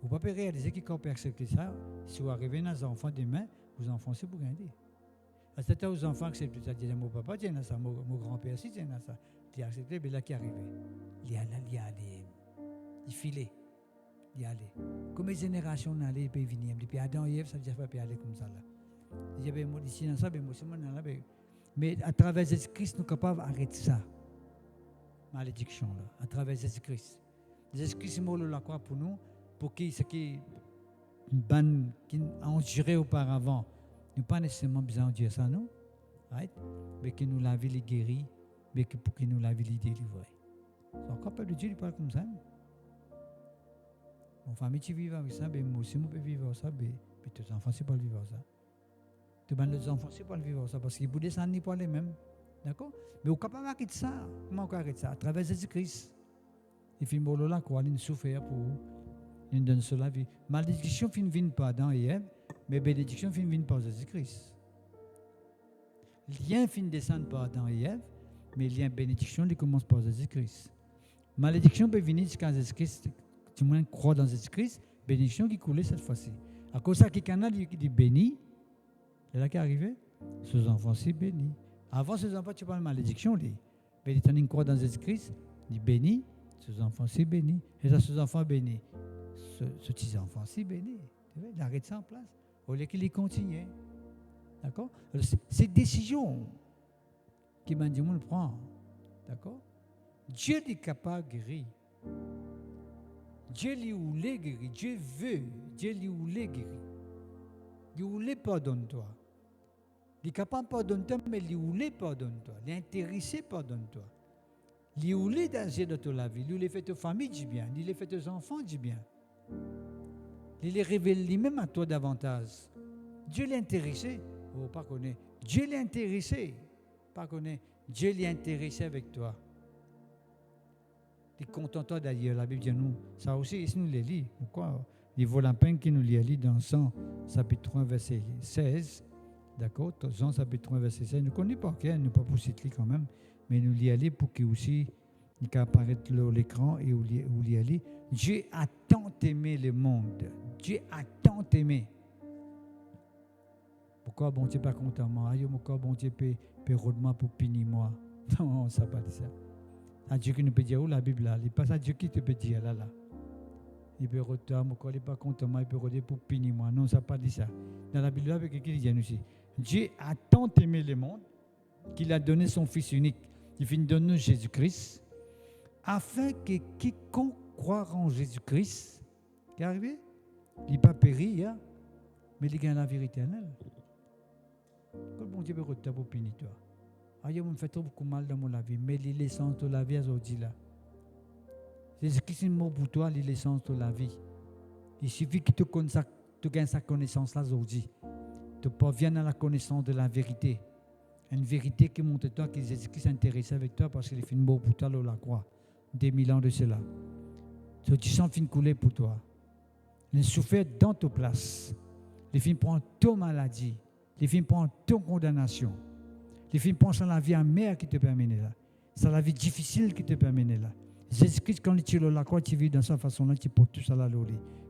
Vous ne pouvez pas réaliser que quand on peut accepter ça, si vous arrivez dans les enfants demain, vous enfoncez pour gagner. À ce temps, aux enfants acceptent ça, disent mon papa tient ça, mon grand-père si tient ça, il a accepté, mais là qui est arrivé, il y a allé, il filait. Il y aller. Comme les générations n'allaient pas venir. Depuis Adam et Ève, ça ne veut dire pas aller comme ça là. Il y avait moi ici dans ça, mais à travers Jésus-Christ, nous sommes capables d'arrêter ça. Malédiction là. À travers Jésus-Christ. Jésus-Christ est mort la croix pour nous, pour que ce qui a enduré auparavant, nous pas nécessairement besoin de dire ça, non? Right? Mais que nous la vie les guérit, mais que pour que nous la vie les délivrer. C'est encore pas de Dieu qui parle comme ça. Mon famille qui vit avec ça, moi aussi, je peux vivre avec ça, mais tes enfants, c'est pas vivre avec ça. Tous les enfants, c'est pas vivre avec ça, parce qu'ils ne descendent pas les mêmes. D'accord? Mais on est capable d'arrêter ça. Comment on arrête ça? À travers Jésus-Christ. Il fait mourir là, quoi, il souffre pour vous. Il donne cela vie. Malédiction ne vient pas dans Ève, mais bénédiction ne vient pas Jésus-Christ. Lien fin descendre par Adam et Ève, mais lien bénédiction, il commence par Jésus-Christ. Malédiction peut venir jusqu'à Jésus-Christ. Tu moins crois dans Jésus-Christ, bénédiction qui coulait cette fois-ci. À cause de ça, quelqu'un qui dit béni, c'est là qui est arrivé. Ses enfants, c'est béni. Avant, ses enfants, tu parles de malédiction. Mais tu as croit dans Jésus-Christ, dit béni, ses enfants, c'est béni. Et ça, ses enfants, béni. Ce petit enfant, c'est béni. Il arrête ça en place. Au lieu qu'il y continue. D'accord? C'est décision qui m'a dit, on le prend. D'accord? Dieu est capable de guérir. Dieu lui voulait guérir. Dieu veut. Dieu lui voulait guérir. Il voulait pardonner-toi. Il est capable de pardonner-toi, mais il voulait pardonner-toi. Il est intéressé pardonne-toi. Il voulait d'agir dans ta vie. Il voulait faire ta famille du bien. Il voulait faire tes enfants du bien. Il les révèle lui-même à toi davantage. Dieu l'est intéressé. Oh, pas connaître. Dieu l'est intéressé. Pas connaître. Dieu l'est intéressé avec toi. Il est content toi d'ailleurs. La Bible dit nous. Ça aussi, il nous les lit. Pourquoi? Il vaut la peine qu'il nous les lit dans Jean, chapitre 3, verset 16. D'accord? Jean, chapitre 3, verset 16. Nous ne connaissons pas, ok? Nous ne pas pour citer quand même. Mais nous l'y aller pour qu'il aussi, il apparaisse sur l'écran et où l'y aller. Dieu a tant aimé le monde. Dieu a tant aimé. Pourquoi bon Dieu pas content moi? Pourquoi bon Dieu peut rodement pour punir moi? Non, ça n'a pas dit ça. C'est Dieu qui nous peut dire où la Bible là. Il n'est pas ça Dieu qui te peut dire là. Il peut retourner, pourquoi il n'est pas content moi, il peut retourner pour punir moi. Non, ça n'a pas dit ça. Dans la Bible là, avec qui il dit aussi. Dieu a tant aimé le monde qu'il a donné son Fils unique. Il vient de donner Jésus-Christ afin que quiconque croit en Jésus-Christ, qui est arrivé, il n'est pas péri, hein, mais il gagne la vie éternelle. Quand bon Dieu peut retourner pour punir toi. Je me fais trop beaucoup mal dans mon vie, mais l'essence de la vie aujourd'hui là. Jésus-Christ est mort pour toi, l'essence de la vie. Il suffit que tu gagnes sa connaissance là aujourd'hui. Tu parviens à la connaissance de la vérité. Une vérité qui montre toi que Jésus-Christ s'intéresse avec toi parce qu'il est mort pour toi là la croix. Des 1000 ans de cela. Tu sens fin couler pour toi. Il souffert dans ta place. Les filles prennent ta maladie. Les filles prennent ta condamnation. Les filles pensent à la vie amère qui te permet là. C'est la vie difficile qui te permet là. Jésus-Christ, quand tu es là, quoi tu vis dans sa façon-là, tu portes tout ça là.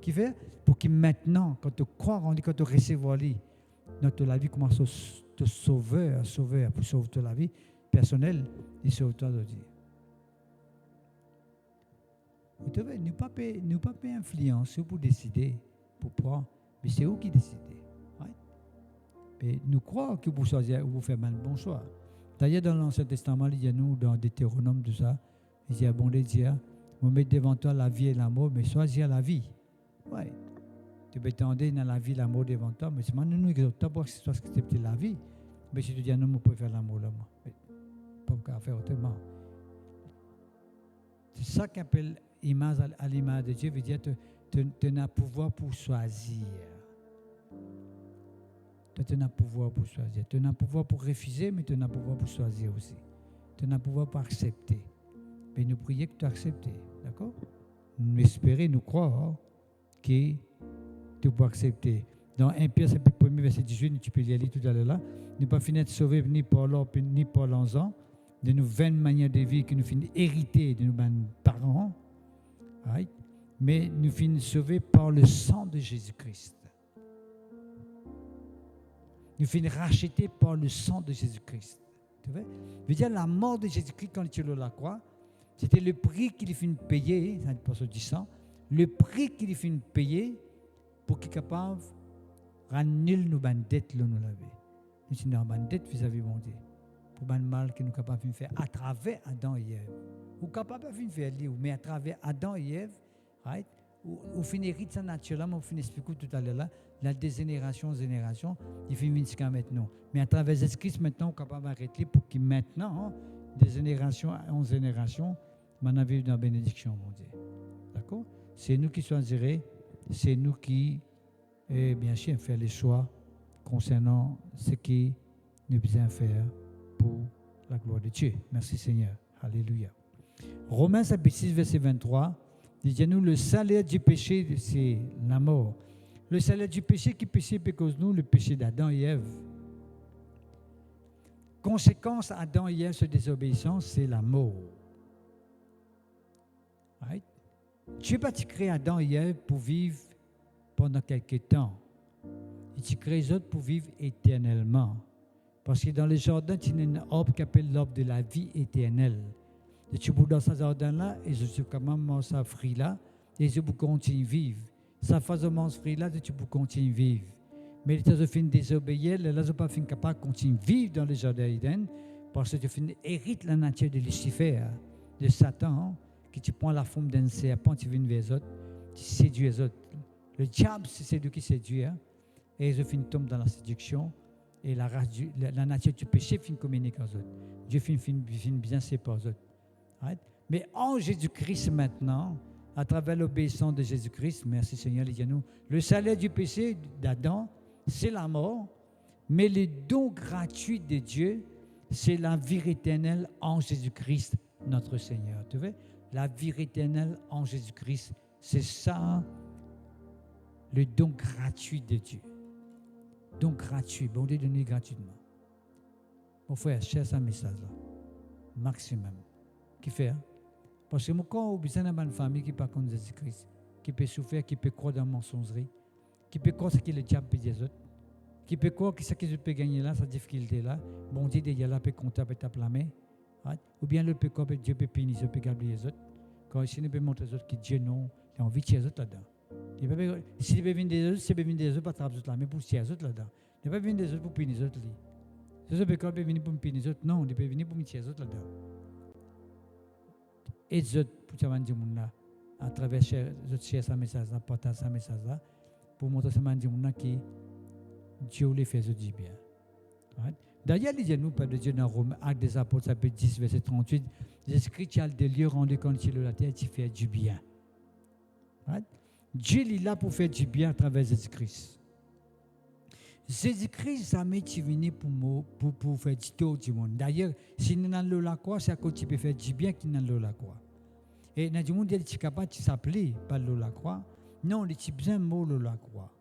Qui fait pour que maintenant, quand tu crois en lui, quand tu recevras lui, dans ta vie commence à te sauver, pour sauver ta vie personnelle, il sauve toi aujourd'hui. Vous devez ne pas influencer pour décider, pour prendre, mais c'est vous qui décidez. Et nous croyons que vous choisissez, vous faites mal bon choix. D'ailleurs, dans l'Ancien Testament, il y a nous, dans Deutéronome, tout ça, il y a bon de dire, vous mettez devant toi la vie et la mort, mais choisir la vie. Oui. Tu peux t'entendre dans la vie, la mort devant toi, mais c'est maintenant nous qui sommes accepter la vie. Mais si tu dis, non, on peut faire la mort là, pas qu'à faire autrement. C'est ça qu'on appelle image à l'image de Dieu, veut dire tu as pouvoir pour choisir. Tu as pouvoir pour choisir. Tu as pouvoir pour refuser, mais tu as pouvoir pour choisir aussi. Tu as pouvoir pour accepter. Mais nous prions que tu acceptes. D'accord? Nous espérons, nous croyons que tu peux accepter. Dans 1 Pierre, chapitre 1, verset 18, tu peux lire tout à l'heure là. Nous ne pas finir de sauver ni par l'or, ni par l'argent, de nos vaines manières de vie que nous finissons hériter de nos parents. Right? Mais nous finissons sauvés par le sang de Jésus-Christ. Nous finissons rachetés par le sang de Jésus-Christ. Tu vois? Je veux dire, la mort de Jésus-Christ quand il est sur la croix, c'était le prix qu'il finit de payer, ça ne pas du sang, le prix qu'il finit de payer pour qu'il soit capable de ramener nos dettes là nous laver. Nous sommes dans dette vis-à-vis de mon Dieu. Pour le mal que nous sommes capables de faire à travers Adam et Ève. Nous sommes capables de faire mais à travers Adam et Ève, right? Ou finir ça naturellement, on finit expliquer tout à l'heure là, la génération en génération, il finit jusqu'à maintenant. Mais à travers Jésus-Christ maintenant, on est capable d'arrêter pour que maintenant, de génération en génération, on a vu dans la bénédiction, mon Dieu. D'accord? C'est nous qui choisirons, c'est nous qui, bien sûr, faire les choix concernant ce qui nous besoin faire pour la gloire de Dieu. Merci Seigneur. Alléluia. Romains chapitre 6, verset 23. Dis-nous, le salaire du péché, c'est la mort. Le salaire du péché qui péché parce que nous, le péché d'Adam et Ève. conséquence Adam et Ève sur désobéissance, c'est la mort. Right? Dieu n'a pas créé Adam et Ève pour vivre pendant quelques temps. Il crée les autres pour vivre éternellement. Parce que dans le jardin, il y a un arbre qui s'appelle l'arbre de la vie éternelle. Et tu peux dans ce jardin-là, et je suis quand même ça fruit là, et je peux continuer à vivre. Ça fait ce fruit là, et tu peux continuer à vivre. Mais tu as fini de désobéir, là, tu n'es pas capable de continuer à vivre dans le jardin d'Éden, parce que tu hérites la nature de Lucifer, de Satan, que tu prends la forme d'un serpent, tu viens vers les autres, tu séduis les autres. Le diable, c'est lui qui séduit, et je finis tombe dans la séduction, et la nature du péché finit communiquer aux autres. Dieu finit bien séparer aux autres. Right? Mais en Jésus-Christ maintenant, à travers l'obéissance de Jésus-Christ, merci Seigneur, nous, le salaire du péché d'Adam, c'est la mort, mais le don gratuit de Dieu, c'est la vie éternelle en Jésus-Christ, notre Seigneur. Tu vois? La vie éternelle en Jésus-Christ, c'est ça, le don gratuit de Dieu. Don gratuit, bon Dieu donné gratuitement. Mon frère, cherche un message-là, maximum. Qui fait, parce que moi, quand on besoin d'une famille qui parle contre Jésus-Christ, qui peut souffrir, qui peut croire dans la mensongerie, qui peut croire ce que le diable peut dire aux autres, qui peut croire que ce que je peux gagner là, sa difficulté là, bon Dieu déjà là peut compter, peut taper la main, ou bien le peut croire que Dieu peut punir, Dieu peut garder les autres. Quand ici, il peut montrer aux autres que Dieu non, il a envie de tirer les autres là-dedans. Si il peut venir des autres, c'est venir des autres, pas taper les autres là, mais pour tirer les autres là-dedans. Il ne peut pas venir des autres pour punir les autres. Si il peut venir pour me punir les autres, non, il peut venir pour me tirer les autres là-dedans. Et les autres, pour te dire là, à travers les autres cherchent un message là, partage un message là, pour montrer à ce monde que Dieu les fait du bien. Right? D'ailleurs, il dit nous, Père de Dieu, dans Rome, Actes des Apôtres, chapitre 10, verset 38, Jésus-Christ, tu as des lieux rendus quand il est la terre, tu fais du bien. Right? Dieu est là pour faire du bien à travers Jésus-Christ. Jésus-Christ, jamais tu venu pour faire du tort du monde. D'ailleurs, si nous avons la croix, c'est à cause tu peux faire du bien qu'il n'a la croix. Et dans le monde, il est capable de s'appeler par la croix. Non, il est besoin de mot la croix.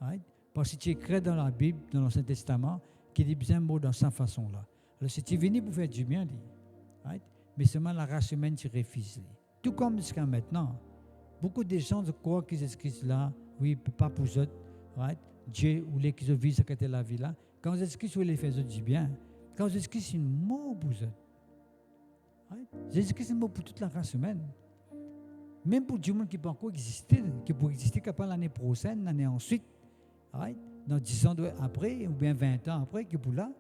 Right? Parce que tu écris dans la Bible, dans l'Ancien Testament, qu'il est besoin de mot dans sa façon-là. Alors, si tu es venu pour faire du bien, right? Mais seulement la race humaine, tu refuses. Tout comme jusqu'à maintenant. Beaucoup de gens croient que Jésus-Christ là, oui, pas pour eux, right? Dieu voulait qu'ils vivent ce qu'était la vie là. Quand Jésus-Christ voulait faire du bien, quand Jésus-Christ est mort pour eux. Right? Jésus-Christ est mort pour toute la race humaine. Même pour du monde qui peut encore exister, qui peut exister qu'après l'année prochaine, l'année ensuite, right? Dans 10 ans après, ou bien 20 ans après, qui pour là,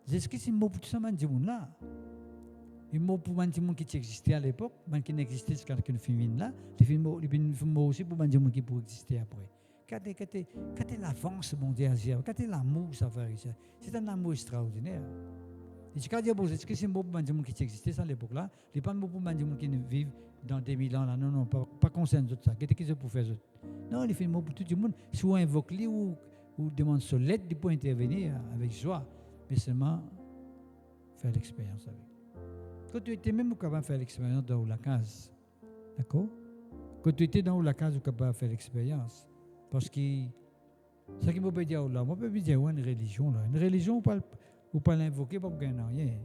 Jésus-Christ est mort pour tout ça, du monde là. Il est mort pour du monde qui existait à l'époque, qui n'existait jusqu'à ce qu'il finisse là. Il est mort aussi pour du monde qui peut exister après. Quand est l'avance, mon Dieu, quand est l'amour, ça va réussir. C'est un amour extraordinaire. Et quand il y a bon, est-ce que c'est mort pour du monde qui existait à l'époque là? Il n'est pas mort pour du monde qui vivent dans 2000 ans là. Non, pas concerne tout ça. Qu'est-ce qu'ils ont pour faire ça? Non, il fait mort pour tout le monde. Soit invoque-lui ou demande sur l'aide, il peut intervenir avec joie. Mais seulement faire l'expérience avec. Quand tu étais même capable de faire l'expérience dans la case. D'accord? Quand tu étais dans la case, tu es capable de faire l'expérience. Parce que ce qui peut dire là, moi, je peux dire une religion là. Une religion, ou pas l'invoquer, pas gagner rien.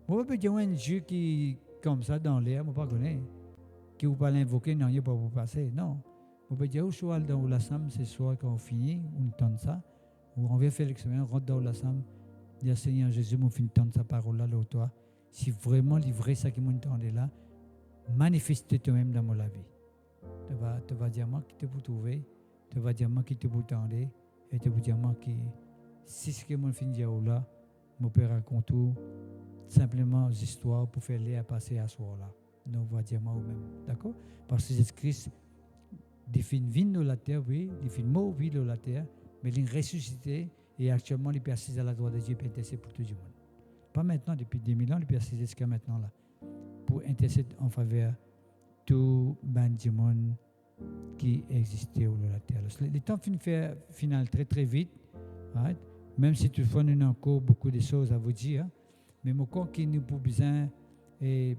Moi, je peux dire un Dieu qui comme ça dans l'air, moi pas connaître. Qui ou pas l'invoquer, non, il pas vous passer. Non. On peut dire, soit dans la Sam, c'est soit quand on finit, on tente ça, ou on vient faire l'expérience, on rentre dans la Sam, dire Seigneur Jésus, on finit de tendre sa parole là, là, toi. Si vraiment livré ça qui m'entendait là, manifeste toi-même dans ma vie. Tu vas dire moi qui te peux trouver, tu vas dire moi qui te peux tendre, et tu vas dire moi qui, si ce que moi finit dire là, mon père raconte tout, simplement des histoires pour faire les à passer à ce soir-là. Nous va dire moi même, d'accord? Parce que Jésus-Christ définit vie dans la terre, oui, définit mort, vie dans la terre, mais il est ressuscité et actuellement il est assis à la droite de Dieu pour intercéder pour tout le monde. Pas maintenant, depuis 2000 ans, il est assis jusqu'à maintenant là, pour intercéder en faveur de tout le monde qui existait au la terre. Le temps final très très vite, right? Même si toutefois nous avons encore beaucoup de choses à vous dire, mais mon corps qui nous a besoin et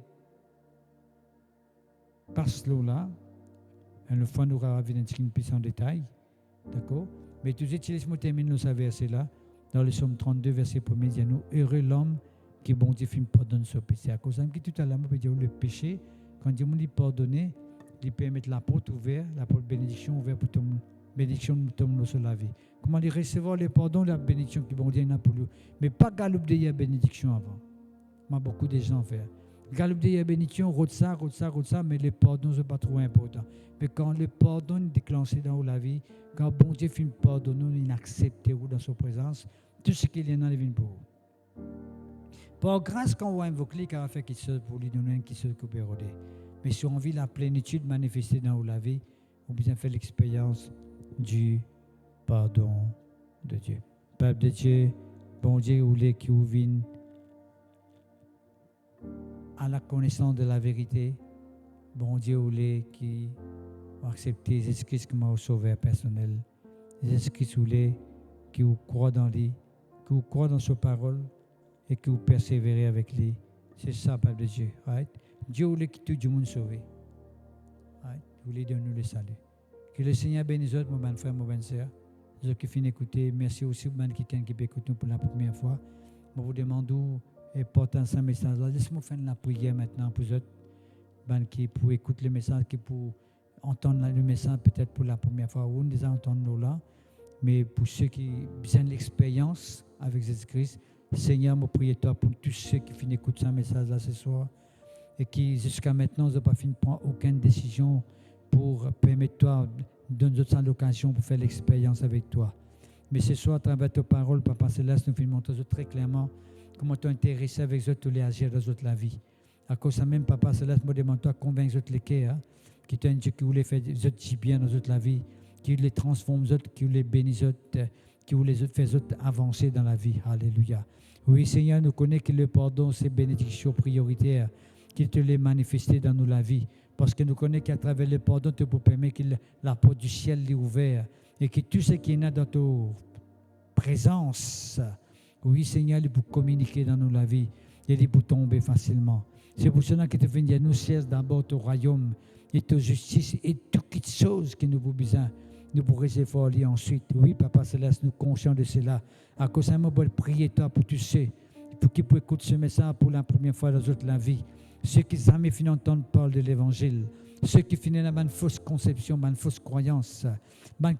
par cela là, une fois nous allons venir un peu en détail, d'accord? Mais tout de suite, laisse-moi terminer ce verset là, dans le psaume 32, verset 1er, il dit nous, heureux l'homme qui bon Dieu film pardonne ce péché. À cause de tout à l'heure, on peut dire le péché, quand Dieu nous dit pardonner, il permet la porte ouverte, la porte bénédiction ouverte pour tout le monde. Bénédiction nous tombe sur la vie. Comment dire recevoir le pardon, la bénédiction que bon Dieu a pour nous. Mais pas galoper la bénédiction avant. Moi, beaucoup de gens font. Galoper la bénédiction, route ça, mais le pardon, c'est pas trop important. Mais quand le pardon est déclenché dans la vie, quand bon Dieu fait pardon, il accepte dans sa présence, tout ce qu'il y a dans la vie pour vous. Par grâce, quand on invoque, car fait qu'il se pour lui donner qui se coupe. Mais si on vit la plénitude manifestée dans la vie, on peut faire l'expérience du pardon de Dieu. Peuple de Dieu, bon Dieu, ou les qui vous viennent à la connaissance de la vérité, bon Dieu, ou les qui ont accepté Jésus-Christ comme un sauveur personnel, Jésus-Christ ou les qui vous croient dans lui, qui vous croient dans sa parole et qui vous persévérez avec lui. C'est ça, peuple de Dieu. Right? Dieu voulait que tout le monde sauve. Right? Il voulait donner le salut. Que le Seigneur bénisse mon bon frère, mon bonne sœur. Ceux qui finissent d'écouter, merci aussi aux quelqu'un qui peut écouter pour la première fois. Je vous demande et portant ce message-là. Laissez-moi faire la prière maintenant pour eux qui pour écouter le message, qui pour entendre le message peut-être pour la première fois. Ou déjà entendre là. Mais pour ceux qui ont besoin de l'expérience avec Jésus-Christ, Seigneur, je prie toi pour tous ceux qui finissent d'écouter ce message-là ce soir et qui jusqu'à maintenant n'ont pas fini de prendre aucune décision pour permettre toi de nous donner l'occasion pour faire l'expérience avec toi. Mais ce soir, à travers ta parole, Papa Céleste, nous filmons très clairement comment tu es intéressé avec eux, tous les agir dans la vie. À cause de ça même, Papa Céleste, me demande toi convaincre les cœurs, qui est un Dieu qui voulait faire du bien dans la vie, qui les transforme, qui les bénit, qui les fait avancer dans la vie. Alléluia. Oui, Seigneur, nous connaissons que le pardon, c'est bénédiction prioritaire, qu'il te l'ait manifesté dans nous la vie. Parce que nous connaissons qu'à travers le pardon, tu peux permettre que la porte du ciel est ouverte et que tout ce qui est dans ta présence, oui, Seigneur, il peut communiquer dans nous la vie et il peut tomber facilement. C'est pour cela que tu viens dire nous cherche d'abord ton royaume et ta justice et toutes les choses que nous avons besoin. Nous pourrons recevoir ensuite. Oui, Papa Céleste, nous sommes conscients de cela. À cause de ça, je prier toi pour tous ceux qui peuvent écouter ce message pour la première fois dans toute la vie. Ceux qui n'ont jamais fini d'entendre parler de l'Évangile. Ceux qui finissent dans une fausse conception, une fausse croyance.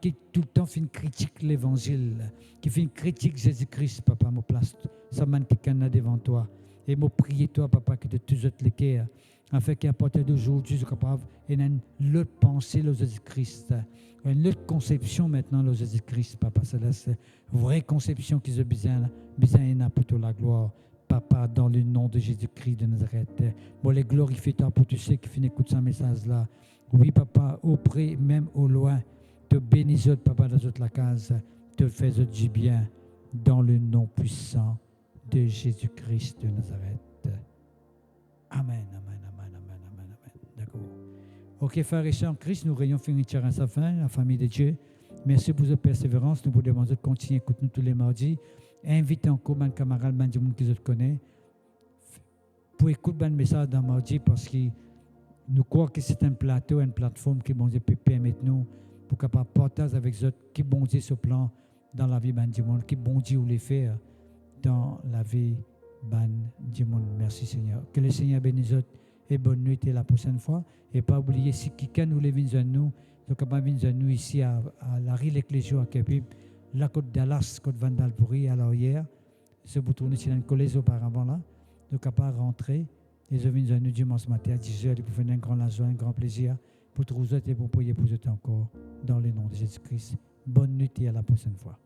Qui tout le temps finissent critique l'Évangile. Qui finissent critique Jésus-Christ, Papa, me place. Ça m'a qui est devant toi. Et je prie toi, Papa, que de tous les cœurs, afin qu'à partir d'aujourd'hui, je sois capable d'une autre pensée, le Jésus-Christ. Une autre conception maintenant, le Jésus-Christ, Papa Céleste. Vraie conception qu'ils ont besoin pour toute la gloire. Papa, dans le nom de Jésus-Christ de Nazareth. Bon, les glorifie toi pour tous ceux qui finissent d'écouter ce message-là. Oui, Papa, auprès, même au loin, te bénis, Papa, dans toute la case, te fais du bien, dans le nom puissant de Jésus-Christ de Nazareth. Amen, amen, amen, amen, amen, amen. D'accord. Ok, frères et sœurs en Christ, nous ayons fini de tirer à sa fin, la famille de Dieu. Merci pour votre persévérance. Nous vous demandons de continuer à écouter nous tous les mardis. Invitez encore mes camarades, mes gens qui vous connaissent, pour écouter le message dans mardi parce que nous croyons que c'est un plateau, une plateforme qui bon Dieu peut permettre nous pour capable partager avec eux qui bon Dieu ce plan dans la vie du monde, qui bon Dieu voulait faire dans la vie du monde. Merci Seigneur. Que le Seigneur bénisse et bonne nuit et la prochaine fois. Et pas oublier si quelqu'un nous les vient à nous, donc capable venir à nous ici à la rue L'Ecclésia à Capip. La côte Dallas, côte Vandalpuri à l'arrière. Se vous tournez sur une collège auparavant là. Donc, capable de rentrer. Et je viens de nous dimanche matin à 10h. Et pour faire un grand joie, un grand plaisir. Pour trouver et pour prier pour vous encore. Dans le nom de Jésus-Christ. Bonne nuit et à la prochaine fois.